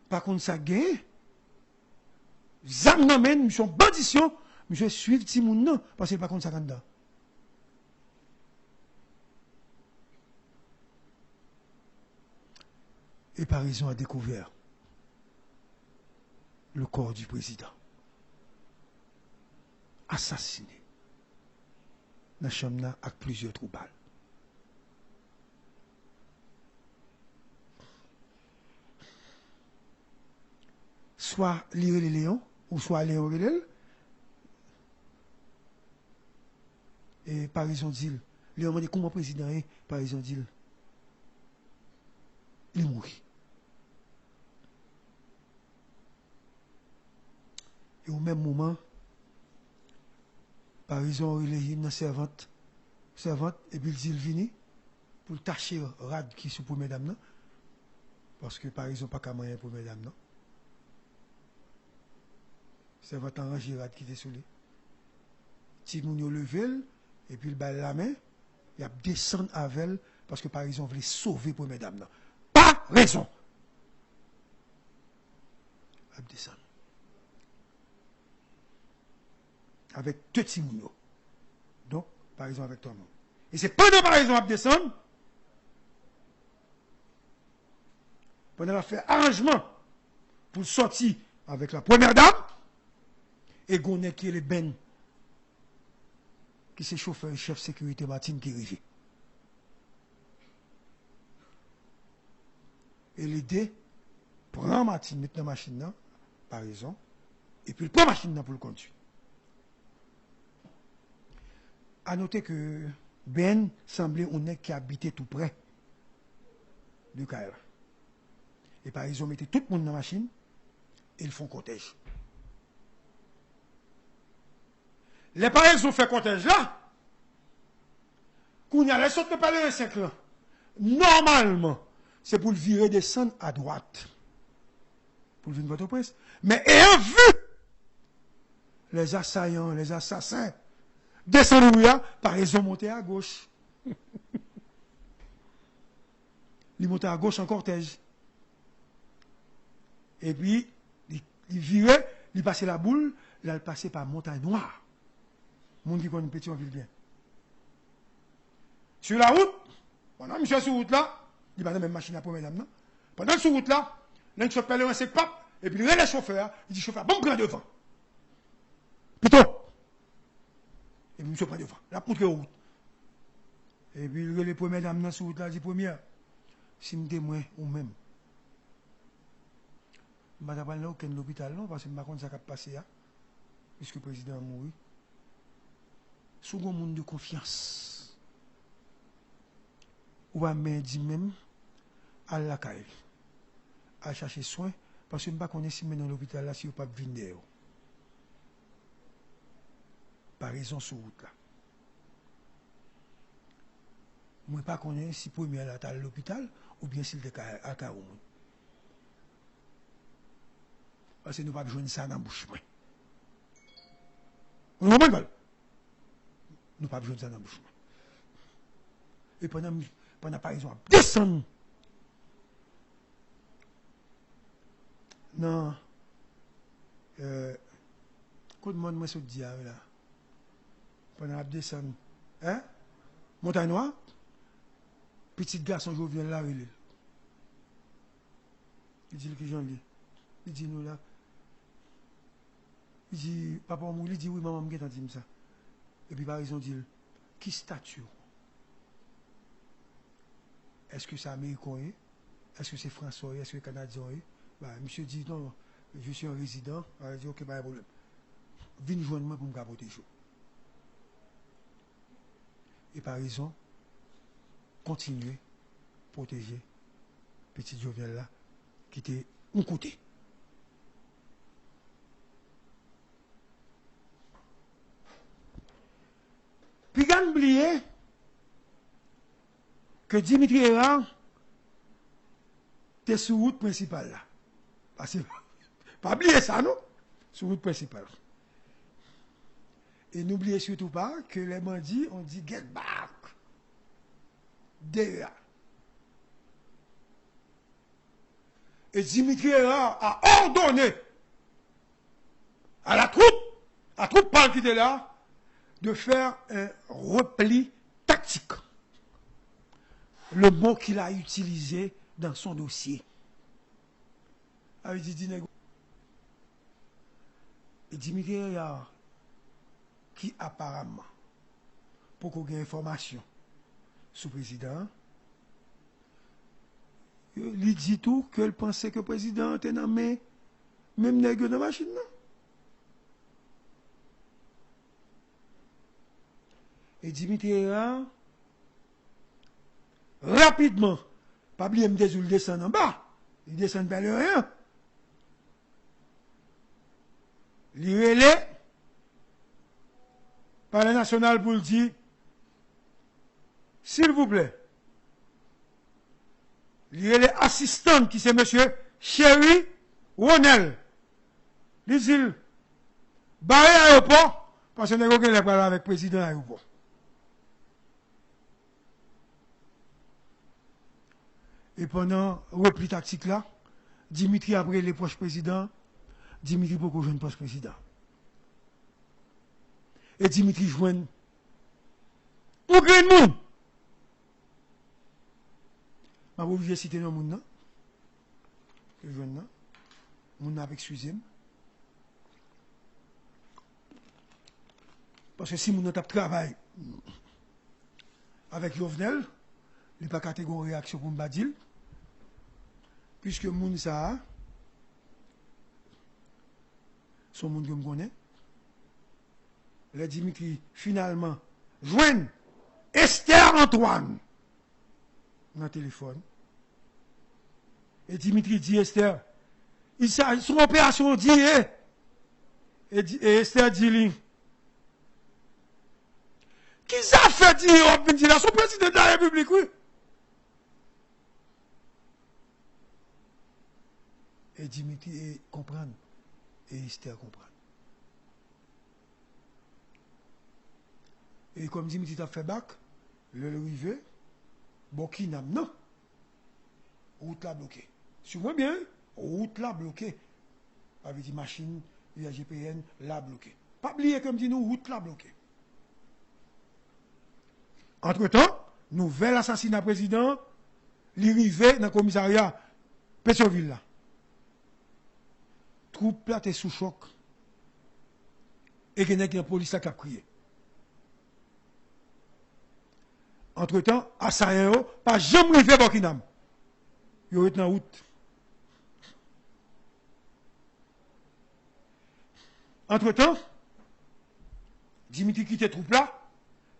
par contre ça gagne, zam nan men, mission bandition, monsieur suivre timoun non parce que par contre ça dedans. Et par raison a découvert le corps du président. Assassiné. Dans la chambre avec plusieurs trous balles. Soit lire les léons, ou soit Léon Relel. Et par raison d'il. Léon m'a dit comment le président est, par raison d'il. Il mourit. Et au même moment, par raison, il est une servante, et puis il dit, il vient pour tâcher rad qui sous pour mesdames, parce que par exemple, pas qu'à moyen pour mesdames, non. Servante en rangé rad qui était sous lui. Si nous nous levons, et puis il bat la main, il a descendu avec elle, parce que par exemple, il voulait sauver pour mesdames, non. Pas raison. Il a descendu. Avec deux petits mounions. Donc, par exemple, avec toi-même. Et c'est pendant par exemple à descendre, pendant la fait arrangement pour sortir avec la première dame, et Gonnet qui est le Ben, qui c'est chauffeur et chef sécurité Martine qui arrive. Et l'idée, prend Martine, met dans la machine, là, par raison, et puis il prend la machine là pour le conduire. À noter que Ben semblait un nègre qui habitait tout près du Caire. Et par exemple, ils ont mis tout le monde dans la machine et ils font cortège. Les parents ont fait cortège là. Quand il y a les autres palais 5 ans, normalement, c'est pour le virer descendre à droite. Pour venir votre prince. Mais ayant vu les assaillants, les assassins, descendre là, par exemple, monter à gauche. Il monte à gauche en cortège. Et puis, il virait, il passait la boule, là, il passait par Montagne Noire. Monde qui connaît petit en ville bien. Sur la route, pendant monsieur sur route là, il va dans la même machine à pour mesdames, non? Pendant sur route là, l'un qui s'appelle un pape, et puis il est le chauffeur, il dit chauffeur, bon, prends devant. Plutôt. Et puis monsieur prend devant, la poutre route. Et puis il les premières dames dans sur route là, il dit première, si me témoin ou même. Je ne vais pas aller aucun hôpital, non, parce que je ne sais pas ça va passer, puisque le président a mouru. Sous un monde de confiance, ou va me dire même à la caille, à chercher soin, parce que je ne sais pas si dans l'hôpital là, si vous ne pouvez pas venir. Par raison sur route là. Je ne sais pas si premier est à l'hôpital ou bien s'il est à Kaoum. Parce que nous ne pouvons pas jouer ça dans la bouche. Vous comprenez? Nous ne pouvons pas jouer ça dans la bouche. Et pendant par exemple, descendre. Non. Coup de monde, moi, je dis là. Pendant la descendre. Hein? Montagne Noire. Petit garçon, je viens là. Il dit que j'en lis. Il dit nous là. Il dit, papa, il dit oui, maman, je vais dire ça. Et puis par exemple, il dit, qui statue? Est-ce que c'est américain? Est-ce que c'est français? Est-ce que c'est canadien? Bah, monsieur dit non, je suis un résident, elle a dit, ok, pas de problème. Viens joindre moi pour me protéger. Et par raison, continuer, protéger petit Jovenel là, qui était un côté. Puis, quand oublié que Dimitri Erard était sur route principale là. Parce que, pas oublier ça, non? Sur route principale. Et n'oubliez surtout pas que les bandits ont dit get back. Derrière. Et Dimitri Erard a ordonné à la troupe pâle qui était là, de faire un repli tactique. Le mot qu'il a utilisé dans son dossier. Il dit, et Dimitri Erard, qui apparemment, pour qu'on ait information sur le président, il dit tout qu'elle pensait que le président était nommé, même nègre de la machine, non? Et Dimitri Erard, rapidement, pas oublier me il descend en bas, il descend vers le rien. Il relève par la nationale pour le dire, s'il vous plaît, il relève assistant qui c'est monsieur Chéri Ronel. Il dit, barré aéroport, parce que nous avons parlé avec le président de l'aéroport. Et pendant le repli tactique là, Dimitri après les proches présidents, Dimitri pour qu'on joue poste président. Et Dimitri joue au grand monde. Je vais obligé de citer le monde. Que je joue monde avec excusez-moi. Parce que si mon tape travail avec Jovenel, il n'y a pas catégorie réaction pour me dire. Puisque moun ça, son monde que me connaît, le Dimitri finalement joigne Esther Antoine dans le téléphone. Et Dimitri dit Esther, son opération dit, et Esther dit, qui ça fait dire, son président de la République, oui. Et Dimitri comprend. Et Esther comprend. Et comme Dimitri a fait bac, le rivet, bon qui n'a non. Route là bloquée. Suivez bien, route là bloquée. Avec des machines, la GPN là bloquée. Pas oublier comme dit nous, route là bloquée. Entre-temps, nouvel assassinat président, l'arrivée dans le commissariat Pétionville là. Troupe là est sous choc. Et qu'il y a une police qui a crié. Entre-temps, assaillant, pas jamais arrivé à Burkinam. Il est en route. Entre-temps, Dimitri quitte troupe là,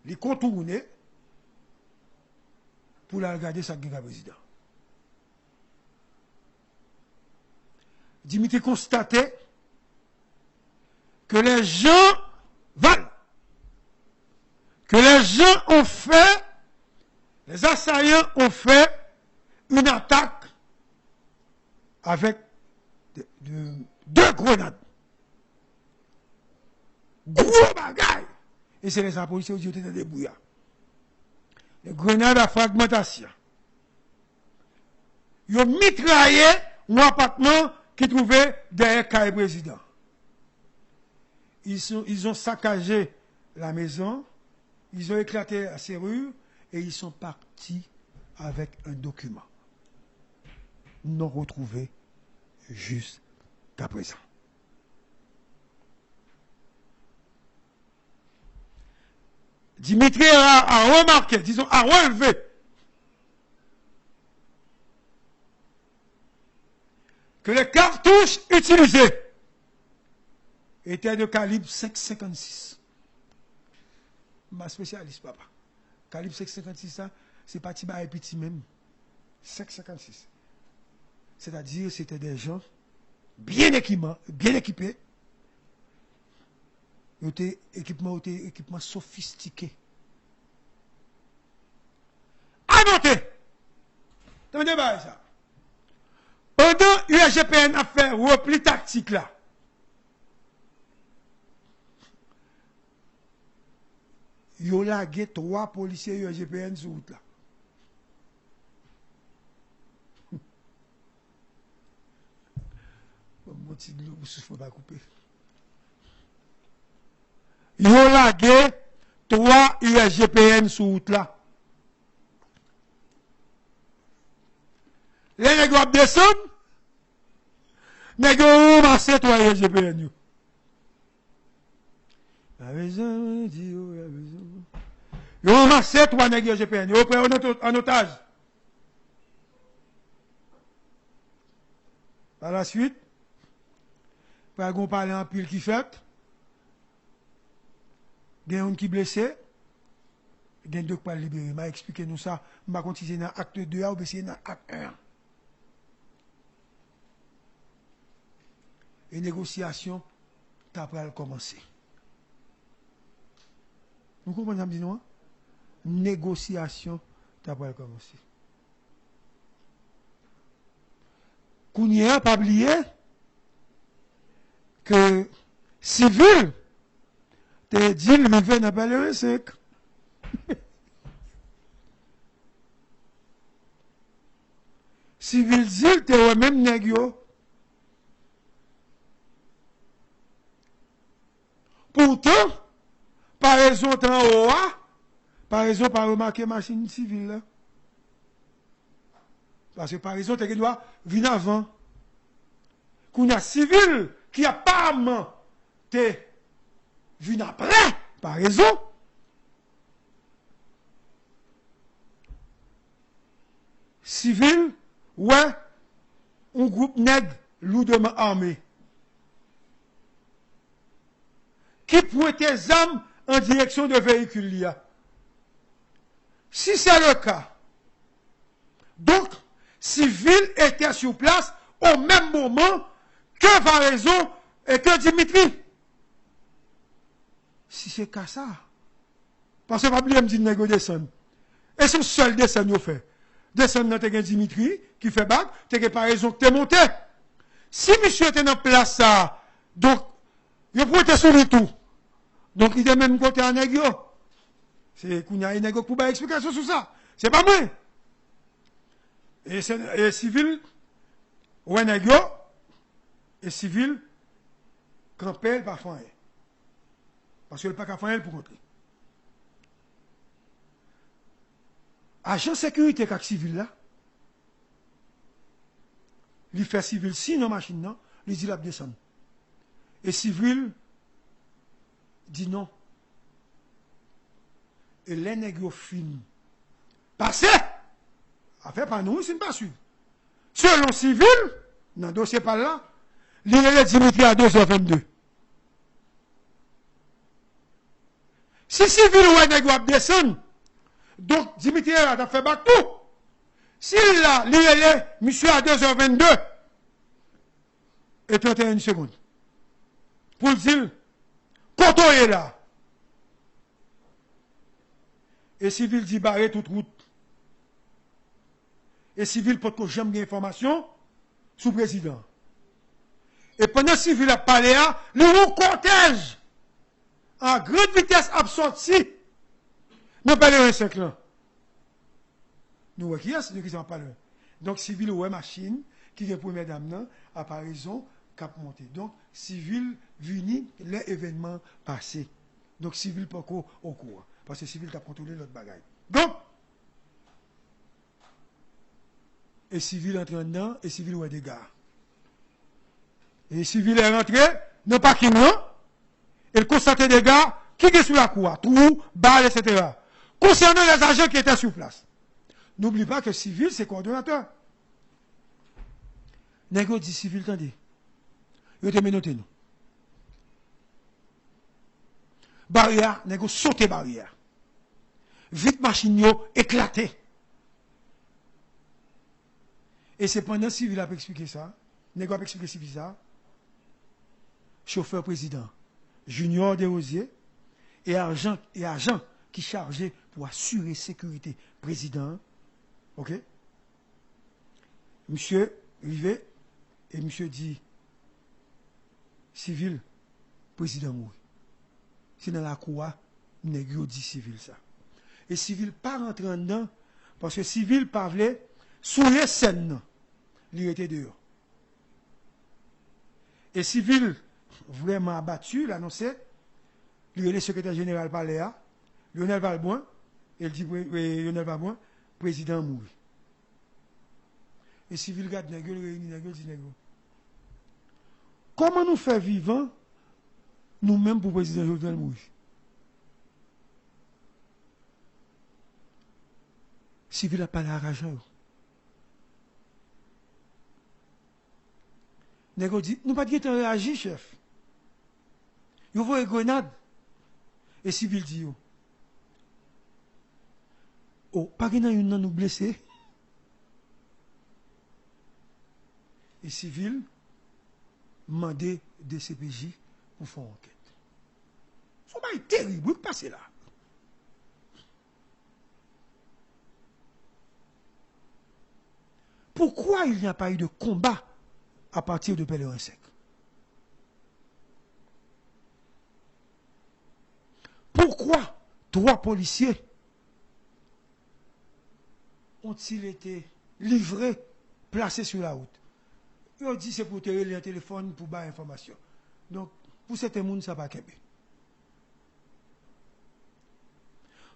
il contourne pour la regarder sa guerre président. Dimitri constatait que les gens valent, que les gens ont fait, les assaillants ont fait une attaque avec deux grenades. Gros bagaille. Et c'est les policiers qui étaient dans des bouillards. Les grenades à fragmentation. Ils ont mitraillé un appartement qui trouvait derrière le président. Ils ont saccagé la maison, ils ont éclaté la serrure et ils sont partis avec un document non retrouvé jusqu'à présent. Dimitri a remarqué, disons, a relevé que les cartouches utilisées utilisés étaient de calibre 5,56. Ma spécialiste, papa. Calibre 5,56, ça, c'est pas petit et petit même. 5,56. C'est-à-dire, c'était des gens bien équipés. Équipement sophistiqué. À noter. Attendez, ça. Pendant USGPN a fait repli tactique là. Il y a lagué 3 policiers USGPN sur route là. Mon petit globe souffle pas couper. Il y a lagué 3 USGPN sur route là. Les nègres descendent, nègres ramassent 3 USGPN. Ils ont ramassé 3 nègres USGPN. Ils ont pris en otage. Par la suite, par exemple, parler en pile qui fait, il y a un qui est blessé, il y a deux qui pas libéré. Je vais expliquer nous ça. Je vais continuer dans l'acte 2 ou bien dans l'acte 1. Et négociation, tu as commencer. Vous comprenez, non? Négociation, tu as commencer. Kounia, pas oublier que civil, te dit, le fait n'a pas le 5. Civil dit, te même négio. Pourtant, par raison en haut, par raison pas remarquer machine civile là. Parce que par raison, tu dois venir avant. Qu'on a civil qui apparemment t'es venu après, par raison. Civil, ouais, un groupe nègre lourdement armé. Qui pointe des armes en direction de véhicule. Si c'est le cas, donc, civil était sur place au même moment que Varaison et que Dimitri. Si c'est qu'à ça, parce que pas oublier me dit négo descendre. Et c'est le seul descendre qu'on fait. Descendre dans t'es Dimitri qui fait bac, t'es par raison que t'es monté. Si monsieur était dans place ça, donc, il pourrait être sur le tout. Donc, il est même côté en négo. C'est qu'on a un négo pour faire explication sur ça. C'est pas moi. Et civil, ou un négo, et civil, campé par fin. Parce que le pas qu'à faire pour rentrer. Agent de sécurité avec civil là, il fait civil si non machine non, il dit la descendre. Et civil dit non. Et les nègres filment. Passez! Affaire pas nous, c'est pas sûr. Selon civil, dans le dossier par là, il est Dimitri à 2h22. Si civil ou un nègre descend, donc Dimitri a fait battre tout. S'il là, il est monsieur à 2h22 et 31 secondes. Pour dire, quand on est là, et civil dit barrer toute route. Et civil peut que j'aime d'informations sous président. Et pendant civil a parlé à, le cortège en grande vitesse absorti. Nous parlons de 5 ans. Nous voyons qui est-ce qui en parle. Donc civil ou machine qui est pour mesdames à par raison cap monter. Donc civil vini les événements passés. Donc civil pas au courant. Parce que civil t'a contrôlé l'autre bagaille. Donc, et civil entre dedans, et civil ou des gars. Et civil est rentré, non pas qui non, et il constate des gars qui étaient sur la cour, trou, balles, etc. Concernant les agents qui étaient sur place. N'oublie pas que civil, c'est coordonnateur. Négo dit civil, attendez. Yo te menoté nous. Barrière, nèg sauté barrière. Vite machine yo éclaté. Et c'est pendant civil a expliqué ça. Nèg a expliqué civil ça. Chauffeur président Junior Desrosiers et agent qui chargé pour assurer sécurité président. OK? Monsieur rivé et monsieur dit civil président mourir. C'est dans la cour, nèg yo dit civil ça. Et civil pas rentrer dedans parce que civil pas vle souiller scène. Il était dehors. Et civil vraiment abattu, l'annonçait, le secrétaire général Paléa, Lionel Valboin, et il dit Lionel Valboin, président mourir. Et civil garde nèg yo réuni nèg yo dit nèg yo. Comment nous faire vivant nous-mêmes pour président Jovenel mourir? Civil a pas l'argent. Nèg yo dit nous pas de réagir chef. Yo voye grenade. Et civil dit yo. Oh, pas gen yon nan nous blessé. Et civil mandé de CPJ pour faire enquête. C'est pas terrible, vous passez là. Pourquoi il n'y a pas eu de combat à partir de Pèlerin Sec? Pourquoi 3 policiers ont-ils été livrés, placés sur la route? Ils ont dit c'est pour tirer le téléphone pour avoir information. Donc, pour certains gens, ça va pas.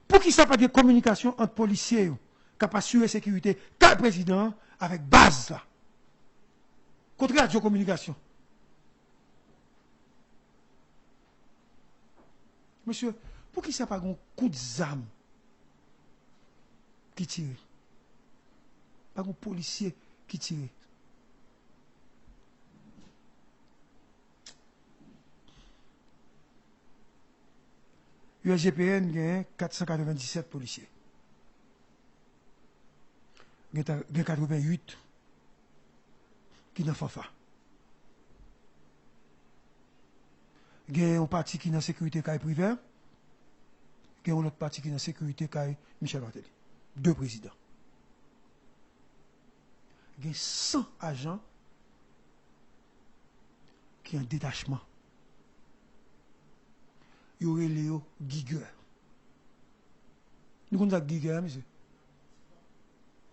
Pour qui ça pas de communication entre policiers qui ont assuré la sécurité, tel président, avec base là. Contre la communication. Monsieur, pour qui ça pas un coup de zame qui tire? Pas un policier qui tire. USGPN gagne 497 policiers. Il y a 88 qui n'ont pas fait. Il y a un parti qui est dans la sécurité privée. Il y a un autre parti qui est dans la sécurité Michel Martelly. 2 présidents. Il y a 100 agents qui ont un détachement. Il y aurait Léo Guigueur. Nous connaissons Guigueur, monsieur.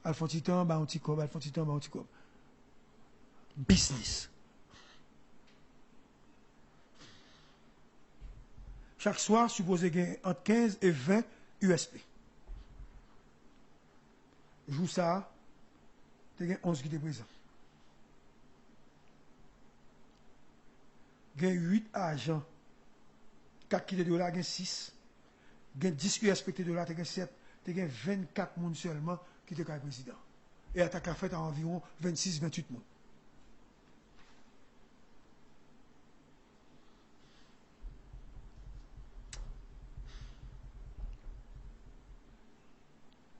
Alphonse-Titan, Baonticob, Alphonse-Titan, Baonticob. Business. Chaque soir, supposé gagner entre 15 et 20 USP. Joue ça, il y a 11 qui étaient présents. Il y a 8 agents. 4 qui étaient de là, il y a 6. Il y a 10 USP qui étaient de là, il y a 7. Il y a 24 personnes seulement qui étaient président. Et l'attaque a fait à environ 26-28 personnes.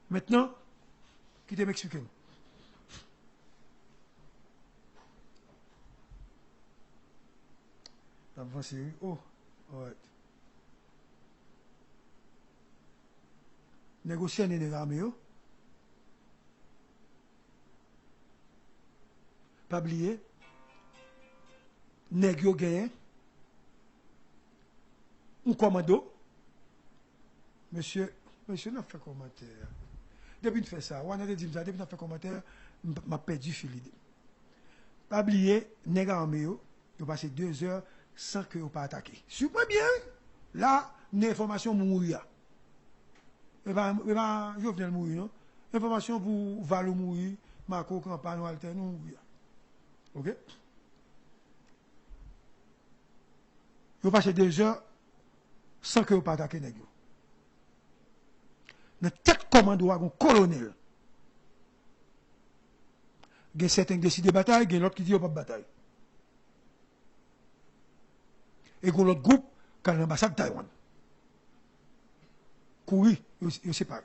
Maintenant, qui te m'explique? Oh, ouais. Négocier des armées. Pas oublier. Négio gagné. Un commando. Monsieur n'a fait commentaire. Depuis qu'il fait ça, on a dit ça, depuis qu'il fait commentaire, m'a perdu fil d'idée. Pas oublier, nèg armé yo, yo passé 2 heures sans que yo pas attaqué. Super bien. Là, une information mourir. Et pas Jovenel mourir non. Information pour Valo mourir, Marco Campagne Walter nous mourir. OK? Yo passé 2 heures sans que yo pas attaqué nèg yo. Dans tête commando un colonel. Il y a certains qui décident de bataille, il y a l'autre qui dit pas de bataille. Et qu'on l'autre groupe, quand l'ambassade de Taïwan. Courir, ils séparent.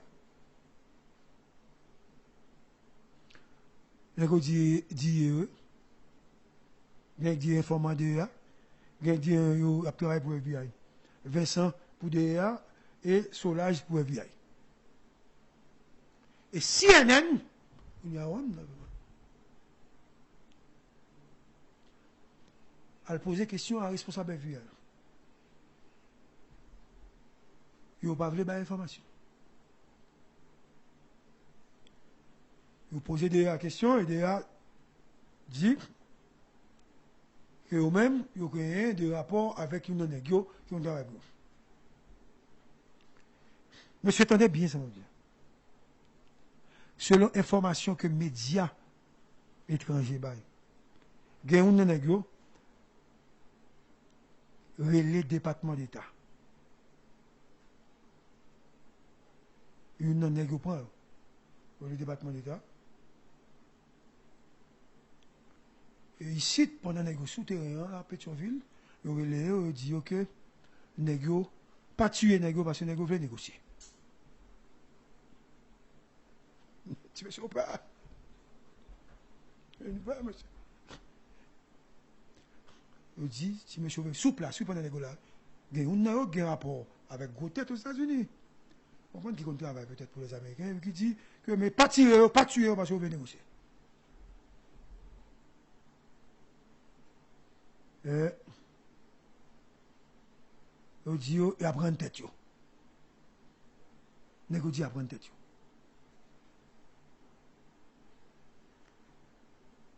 Les gars disent, il y a des informations de DEA, il y a des travail pour FBI. Vincent pour DEA et Solage pour FBI. Et CNN, il y a un elle posait question à un responsable FBI. Il n'a pas voulu donner l'information. Il posait des questions et des dit que eux-mêmes, ils ont créé des rapports avec une négio qui ont travaillé. Monsieur, attendez bien, ça veut dire. Selon information que médias étrangers baillent, il y a une négio relais département d'État. Une négio prend le département d'État. Et ici, pendant les souterrains à Pétionville, il dit que négio, pas tuer négio parce que négio veut négocier. Tu me sauves pas. Monsieur. Il dit, tu me sauves sous place, sous pendant négio là. Il y a un rapport avec gros tête aux États-Unis. On comprend qu'il travaille peut-être pour les Américains, qui dit que mais pas tirer, pas tuer parce que vous venez négocier. On dit il apprend tête. Négocier apprend tête.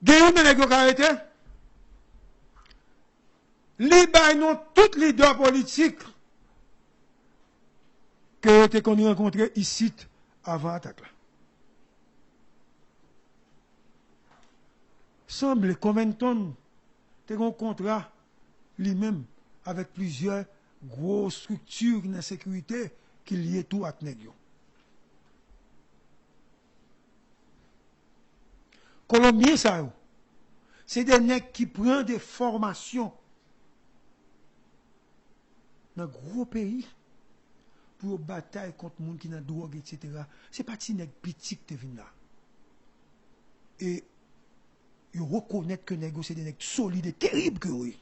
Gagne une négociation arrêté. Liban non tous les leaders politiques que qu'on a rencontrés ici avant l'attaque là. Semble Covington a un contrat lui-même avec plusieurs grosses structures de sécurité qui lient tout à Négio. Colombien, ça, c'est des nègres qui prennent des formations dans un gros pays pour bataille contre les gens qui ont la drogue, etc. Ce n'est pas des nègres petits qui viennent là. Et ils reconnaissent que les nègres, c'est des nègres solides et terribles que oui.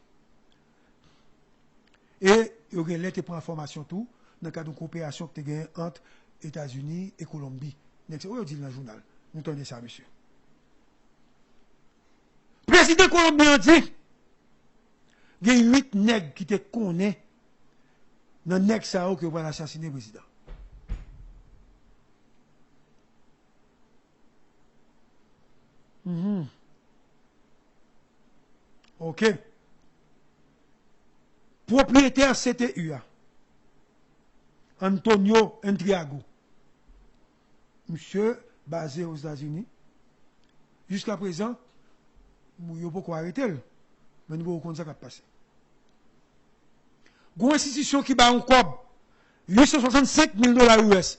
Et ils ont été pour information tout dans le cadre de coopération que tu as entre États-Unis et Colombie. C'est ce dit dans le journal. Nous entendez ça, monsieur. Le président colombien dit il y a 8 nègres qui te connaissent dans le nègre ça que va assassiner le président. OK. Propriétaire CTU, Antonio Entriago. Monsieur basé aux États-Unis. Jusqu'à présent, nous ne pouvons pas arrêter. Mais nous ne pouvons pas ça qui a passé. Une institution qui bat un cob, 865 000 $ US.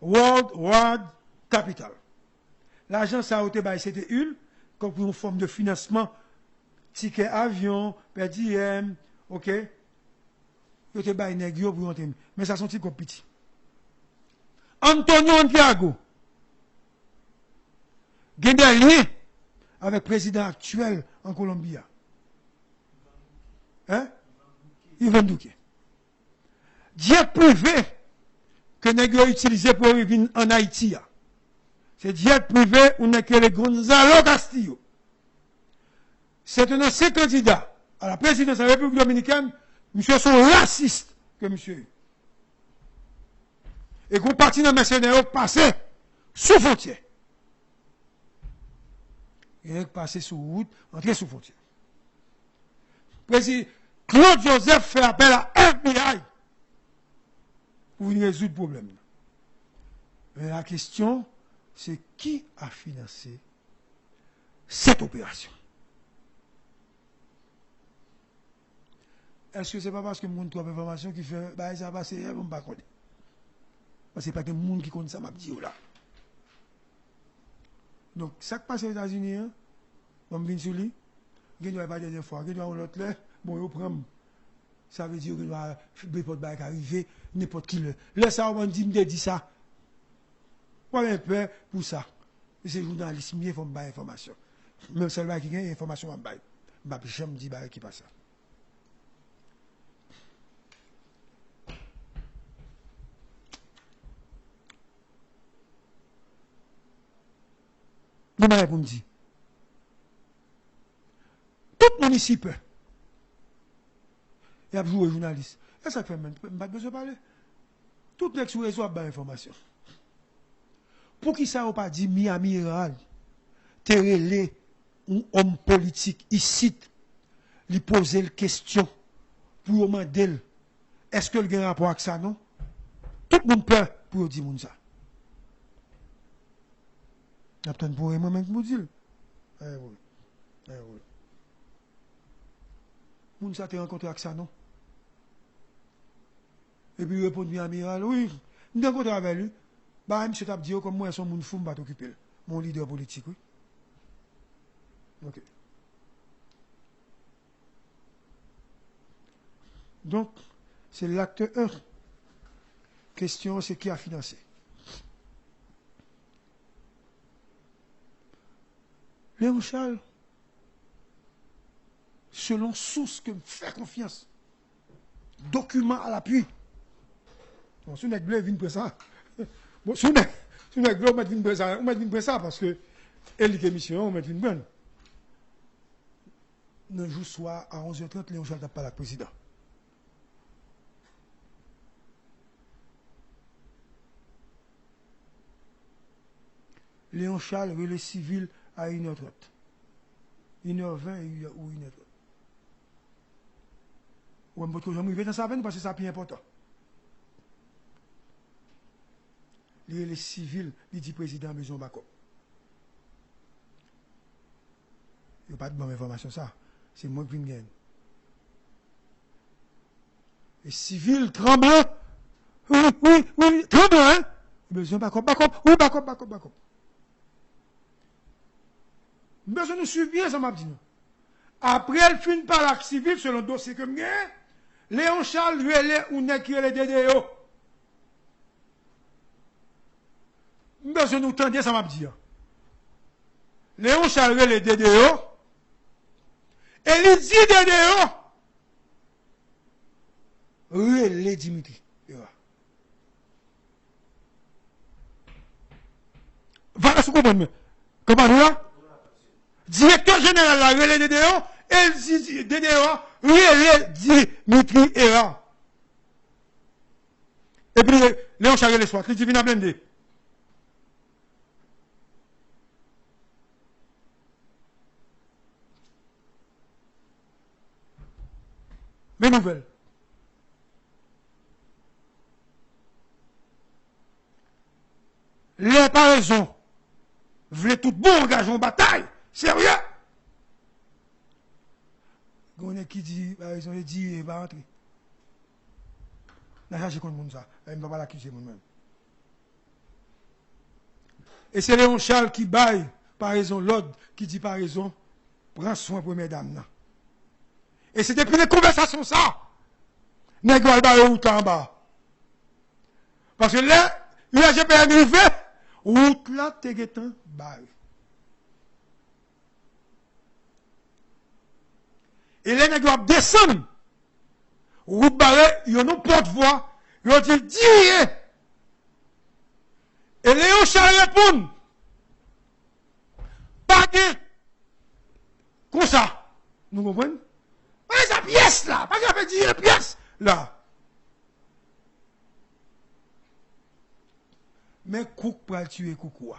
World Capital. L'argent, ça a été baillé, c'était comme pour une forme de financement, ticket avion, per diem, ok? Il était baillé négio pour entrer. Mais ça sont comme petit. Antonio Antiago. Il y a des liens avec le président actuel en Colombie. Hein? Ivan Duque. Jet privé que nous avons utilisé pour venir en Haïti. C'est jet privé où nous avons Gonzalo Castillo. C'est un ancien candidat à la présidence de la République dominicaine. Monsieur sont racistes que monsieur. Et qu'on partit dans les mercenaires passé sous frontière. Il est passé sous route, entré sous frontière. Président Claude Joseph fait appel à FBI pour résoudre le problème. Mais la question, c'est qui a financé cette opération? Est-ce que ce n'est pas parce que le monde trouve information qui fait, bah, ça va passer, on ne va pas connaître. Parce que ce n'est pas que le monde qui connaît ça, m'a dit là. Donc, ça qui passe aux États-Unis, on vient sur lui, il n'y a pas de dernière fois, il y a l'autre là, bon, il prend. Ça veut dire qu'il doit n'importe qui arriver, n'importe qui. Là, ça, on dit ça. Moi, j'ai peur pour ça. C'est journaliste, il faut me donner information. Même celle qui a une information, je ne vais jamais dire qui passe ça. Je vais pour me dire. Tout le monde ici peut. Il y a joué journaliste. Et ça fait même pas besoin de parler. Tout le monde sur les réseaux a des informations. Pour qui ça n'a pas dit Miami Ral, terrelé un homme politique ici, lui poser la question pour demander est-ce que le a un rapport avec ça, non? Tout le monde peut pour dire ça. Il y a peut-être pour moi-même qui me dit. Oui. Moun ça te rencontré avec ça, non? Et puis il répond bien amiral, oui, nous avons rencontré avec lui. Bah, monsieur t'a dit, comme moi, son moun fou, m'a t'occuper. Mon leader politique, oui. Ok. Donc, c'est l'acte 1. Question, c'est qui a financé? Léon Charles, selon source que me fait confiance, document à l'appui. Bon, si on est bleu, vient pour ça. Bon, si on est bleu, on met pour ça parce que elle est mission, on met une bonne. Le jour soir à 11h30, Léon Charles n'a pas la président. Léon Charles, relais civil à 1h30. 1h20 ou 1h30. Ou je vais arriver dans sa peine parce que c'est plus important. Les civils, il dit président Maison Bacop. Il n'y a pas de bonne information, ça. C'est moi qui viens de gagner. Les civils tremblent. Oui, tremblent, hein? Maison Bacop, oui, Bacop. Besoin de suivre bien, ça m'a dit. Après, elle finit par l'acte civil, selon le dossier que je gagne, Léon Charles, lui, elle est, ou n'est qui est le DDO. Besoin de nous tendre, ça m'a dit. Léon Charles, le DDO, et il dit DDO, oui, Dimitri. Voilà ce qu'on comprend. Comment nous là? Directeur général la relais DDO, elle dit DDO, relais Dimitri Era. Et puis, Léon Charles le soir, il dit vient à blender. Mes nouvelles. Les pas raison. Voulez tout bon engagement bataille. Sérieux? On est qui dit, par exemple, il dit, il va rentrer. Je cherche contre ça. Il ne va pas l'accuser moi-même. Et c'est Léon Charles qui baille, par raison, l'ordre qui dit par raison, prends soin, première dame. Et c'est depuis les conversations, ça. N'est-ce pas route là en bas. Parce que là, j'ai pas arrivé, route là, t'es guettant, baille. Et les nègres descendent. Route barrée, ils ont porte-voix. Ils ont dit, dis. Et Léon Charles répond. Pas de. Comme ça. Nous comprenons? Pas sa pièce là. Pas qu'il dit pièce là. Mais Cook pour tuer Koukoua.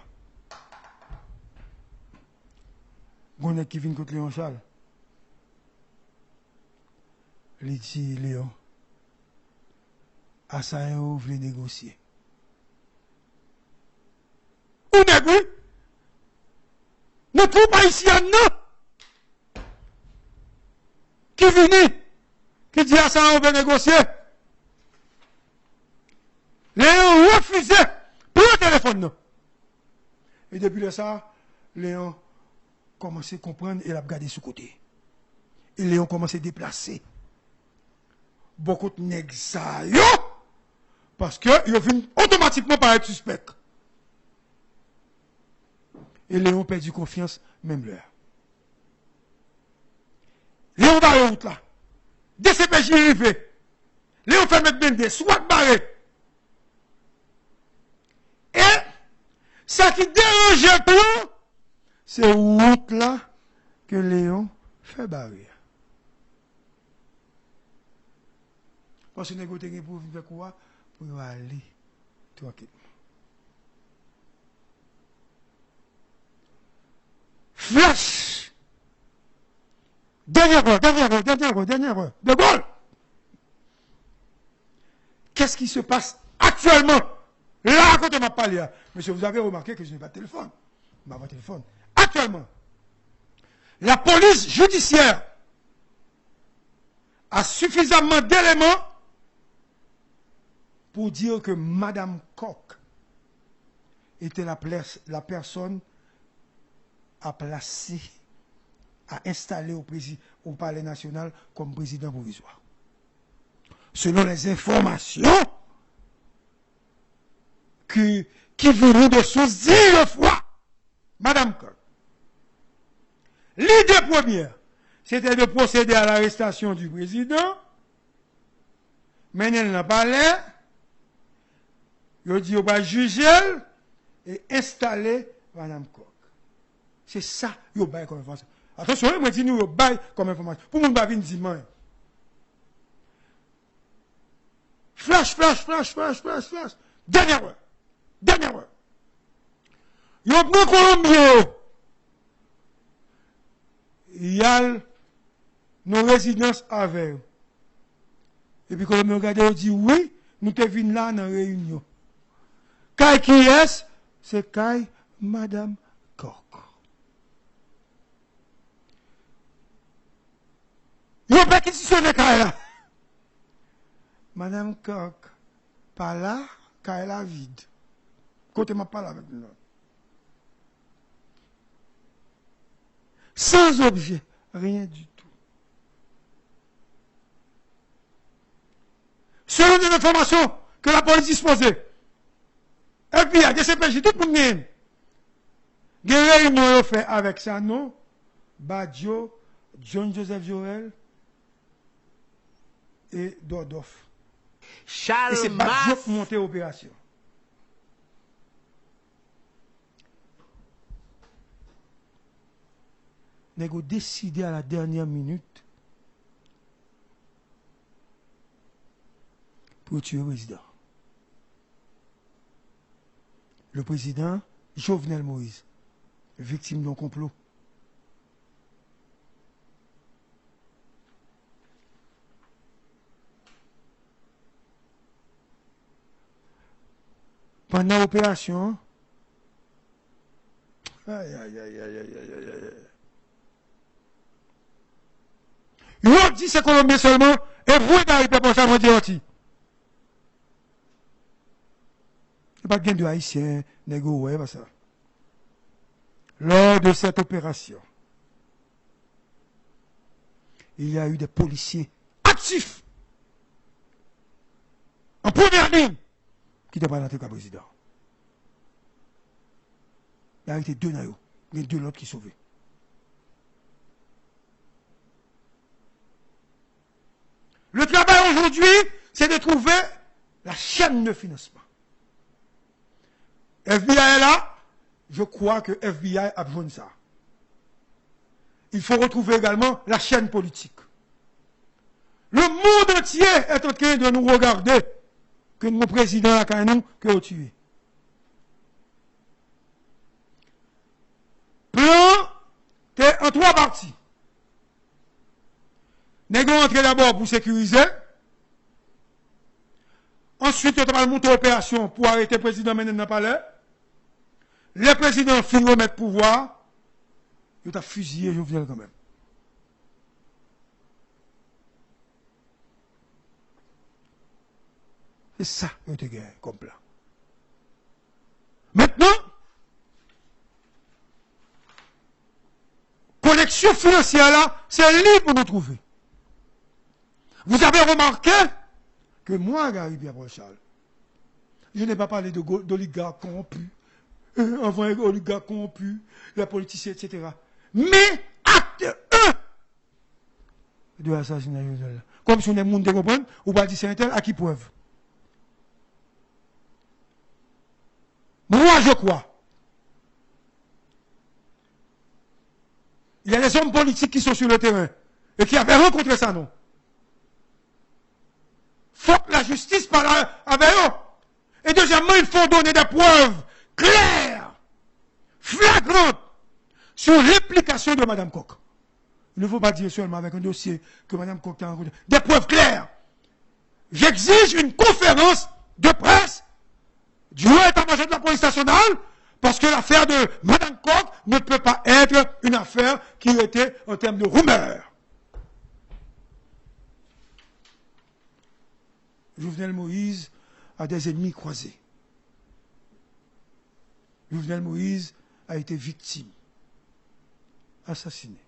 On est qui vient contre Léon Charles. Il dit Léon, à ça, vous voulez négocier. Où n'est-ce pas? Nous trouvons pas ici un non. Qui vient, qui dit à ça, on veut négocier. Léon refusait, pour le téléphone. Non. Et depuis ça, Léon commençait à comprendre et il a regardé sous côté. Et Léon commence à déplacer. Beaucoup de nègres ça, yo! Parce que ils viennent automatiquement par être suspect. Et Léon perdu confiance, même l'heure. Léon va la route là. DCPJ arrivé. Léon fait mettre Bendé, soit barré. Et, ça qui dérange plus, c'est route là que Léon fait barrer. Parce que nous avons pour faire quoi? Pour aller tranquillement. Flash! Dernière heure. De Gaulle! Qu'est-ce qui se passe actuellement? Là, quand on m'a parlé, monsieur, vous avez remarqué que je n'ai pas de téléphone. Je n'ai pas de téléphone. Actuellement, la police judiciaire a suffisamment d'éléments pour dire que Madame Koch était la personne à placer, à installer au Palais national comme président provisoire. Selon les informations qui venaient de sources 10 fois, Madame Koch. L'idée première, c'était de procéder à l'arrestation du président, mais elle n'a pas l'air. Il dit, on va juger et installer Madame Koch. C'est ça, il bail comme information. Attention, moi, je dis, nous, bail comme information. Pour nous, nous dire, flash. Dernière heure. Il y a un Colombien. Il y a nos résidences avec. Et puis, quand on regarde, on dit, oui, nous te venons là dans la réunion. Kai qui est, c'est Kai Madame Koch. Il n'y a pas qui se sonne Kai là. Madame Koch, pas là, Kai là vide. Côté m'a pas là avec nous. Sans objet, rien du tout. Selon des informations que la police disposait, FBI, DCPJ, tout le monde est. Il y a une réunion fait avec Sano, Badjo, John Joseph Joël et Dordoff. Et c'est Badjo qui monte l'opération. Nous avons décidé à la dernière minute pour tuer le président. Le président Jovenel Moïse, victime d'un complot. Pendant l'opération, il a dit c'est Colombien seulement, et vous n'arrivez pas à ça, moi dire aussi. Il n'y a pas de haïtien, négo, ouais, pas ça. Lors de cette opération, il y a eu des policiers actifs, en première ligne, qui n'étaient pas dans le président. Il y a été deux naïos, il y a deux autres qui sauvés. Le travail aujourd'hui, c'est de trouver la chaîne de financement. FBI est là, je crois que FBI a besoin de ça. Il faut retrouver également la chaîne politique. Le monde entier est en train de nous regarder que nos présidents à Canon que ont tué. Plan, t'es en trois parties. Nous allons entrer d'abord pour sécuriser. Ensuite, on va monter l'opération pour arrêter le président Ménel dans le palais. Le président finit de remettre pouvoir. Il a fusillé Jovenel quand même. C'est ça que tu gagné comme plan. Maintenant, injection financière là, c'est libre pour nous trouver. Vous avez remarqué que moi, Gary Pierre Charles, je n'ai pas parlé d'oligarques corrompus, avant oligarques corrompus, les politiciens, etc. Mais acte 1 de l'assassinat de Jovenel. Comme si on est monde de comprendre, ou pas dire c'est un tel, à qui preuve? Moi, je crois. Il y a des hommes politiques qui sont sur le terrain et qui avaient rencontré ça, non? Faut que la justice parle avec eux. Et deuxièmement, il faut donner des preuves claires, flagrantes, sur l'implication de Mme Koch. Il ne faut pas dire seulement avec un dossier que Mme Koch a rencontré. Des preuves claires. J'exige une conférence de presse du haut état-major de la police nationale, parce que l'affaire de Mme Koch ne peut pas être une affaire qui était en termes de rumeur. Jovenel Moïse a des ennemis croisés. Jovenel Moïse a été victime, assassiné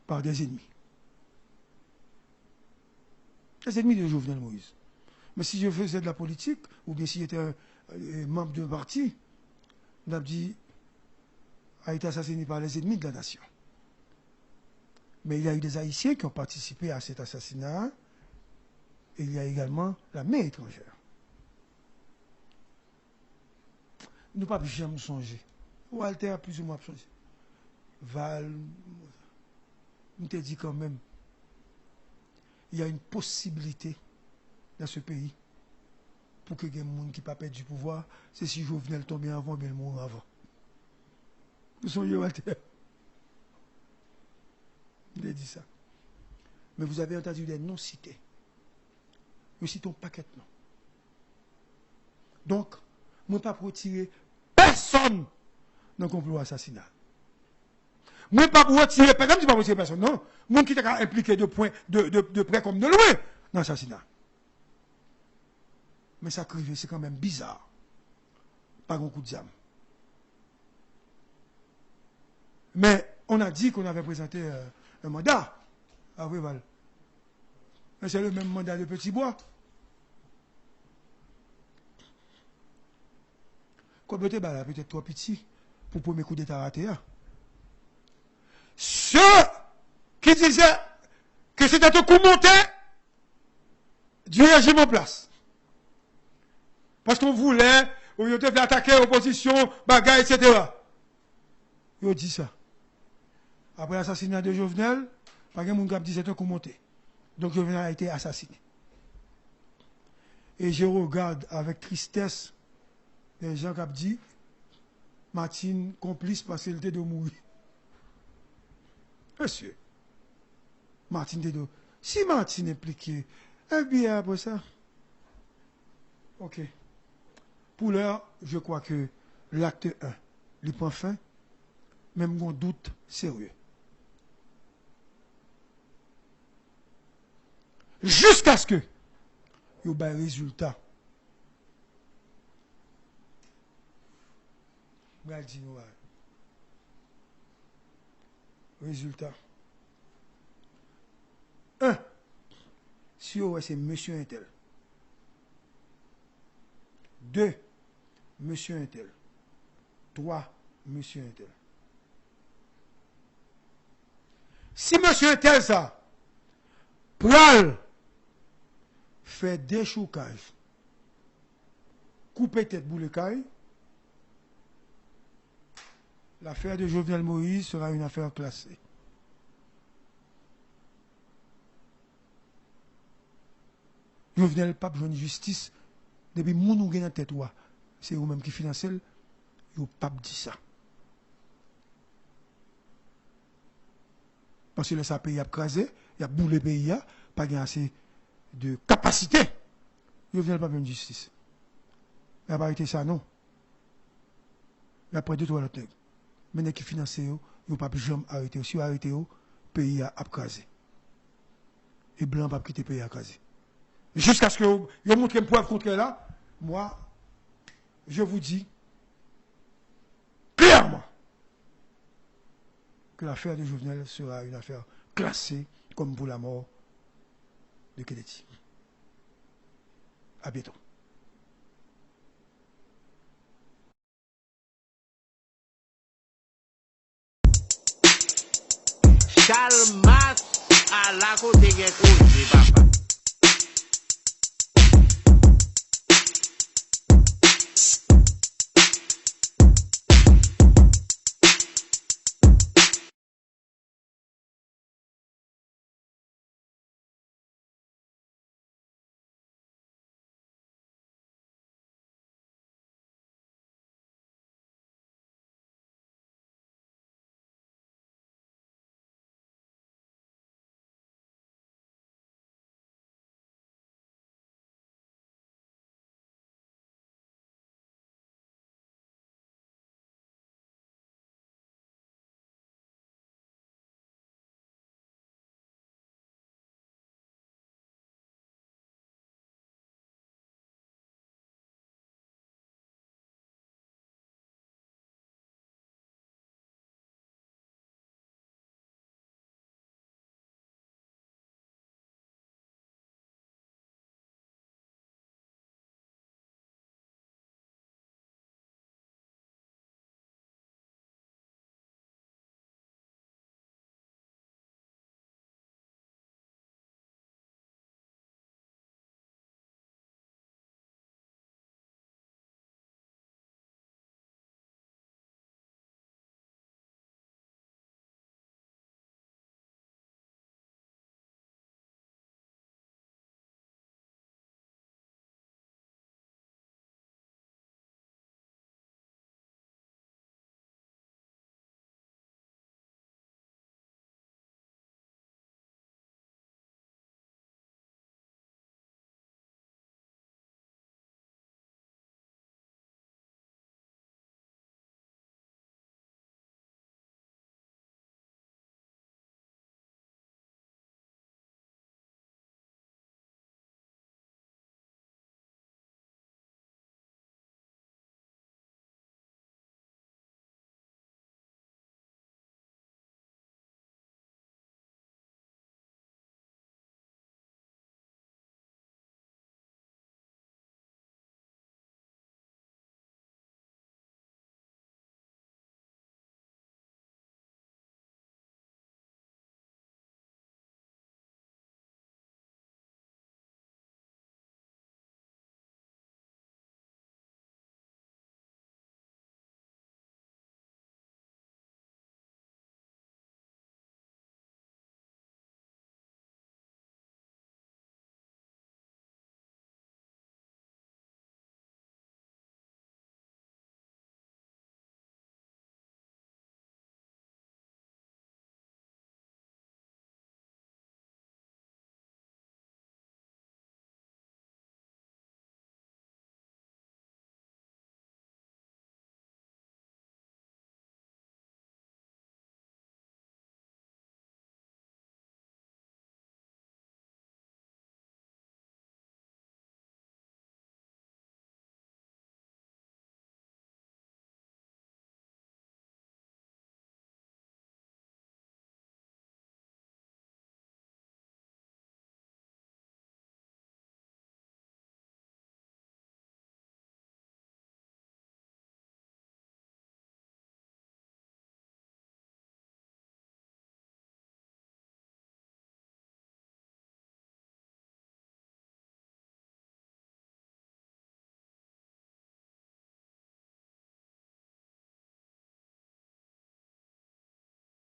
par des ennemis. Les ennemis de Jovenel Moïse. Mais si je faisais de la politique, ou bien si j'étais membre d'un parti, on a dit, a été assassiné par les ennemis de la nation. Mais il y a eu des Haïtiens qui ont participé à cet assassinat, et il y a également la main étrangère. Nous ne pouvons jamais songer. Walter a plus ou moins changé. Val, nous te dit quand même, il y a une possibilité dans ce pays pour que des gens qui ne pas perdre du pouvoir, c'est si Jovenel tomber avant, mais il mourra avant. Vous songez, Walter? Il a dit ça. Mais vous avez entendu des noms cités. Nous citons paquet de noms. Donc, je ne peux pas retirer personne dans le complot assassinat. Je ne peux pas retirer personne, je ne peux pas retirer personne, non. Moi qui est impliqué de près comme de loin dans l'assassinat. Mais ça crive, c'est quand même bizarre. Pas un coup de diable. Mais on a dit qu'on avait présenté un mandat à Réval. Mais c'est le même mandat de Petit Bois. Comme peut-être trop petit pour le premier coup d'État raté. Ceux qui disaient que c'était un coup monté du régime en place. Parce qu'on voulait, on devait attaquer l'opposition, bagaille, etc. Ils ont dit ça. Après l'assassinat de Jovenel, par exemple, on a dit que c'était un coup monté. Donc Jovenel a été assassiné. Et je regarde avec tristesse les gens qui ont dit Martine complice parce qu'il était de mourir. Monsieur, Martine était de. Si Martine est impliqué, eh bien après ça. Ok. Pour l'heure, je crois que l'acte 1, il prend fin, même un doute sérieux. Jusqu'à ce que il y ait un résultat. Résultat. 1. Si c'est monsieur Intel. 2. Monsieur Intel. 3. Monsieur Intel. Si monsieur Intel ça, pral fait déchoucage, couper tête boule caille, l'affaire de Jovenel Moïse sera une affaire classée. Jovenel pas besoin de justice. Depuis moun ou gen en tête, c'est vous-même qui financez, vous pas dit ça. Parce que le pays a crasé, il a boulé le pays, pas assez de capacité. Jovenel pas besoin de justice. Il n'a pas été ça, non. Il a pris 2-3 autres. Mais qui financent, ils n'ont pas jamais arrêté. Si vous arrêtez, le pays a crasé. Et blanc n'a pas quitté le pays à craser. Jusqu'à ce que vous montrez une preuve contre là, moi, je vous dis clairement, que l'affaire de Jovenel sera une affaire classée comme pour la mort de Kennedy. À bientôt. Charles Mas à la côté de papa.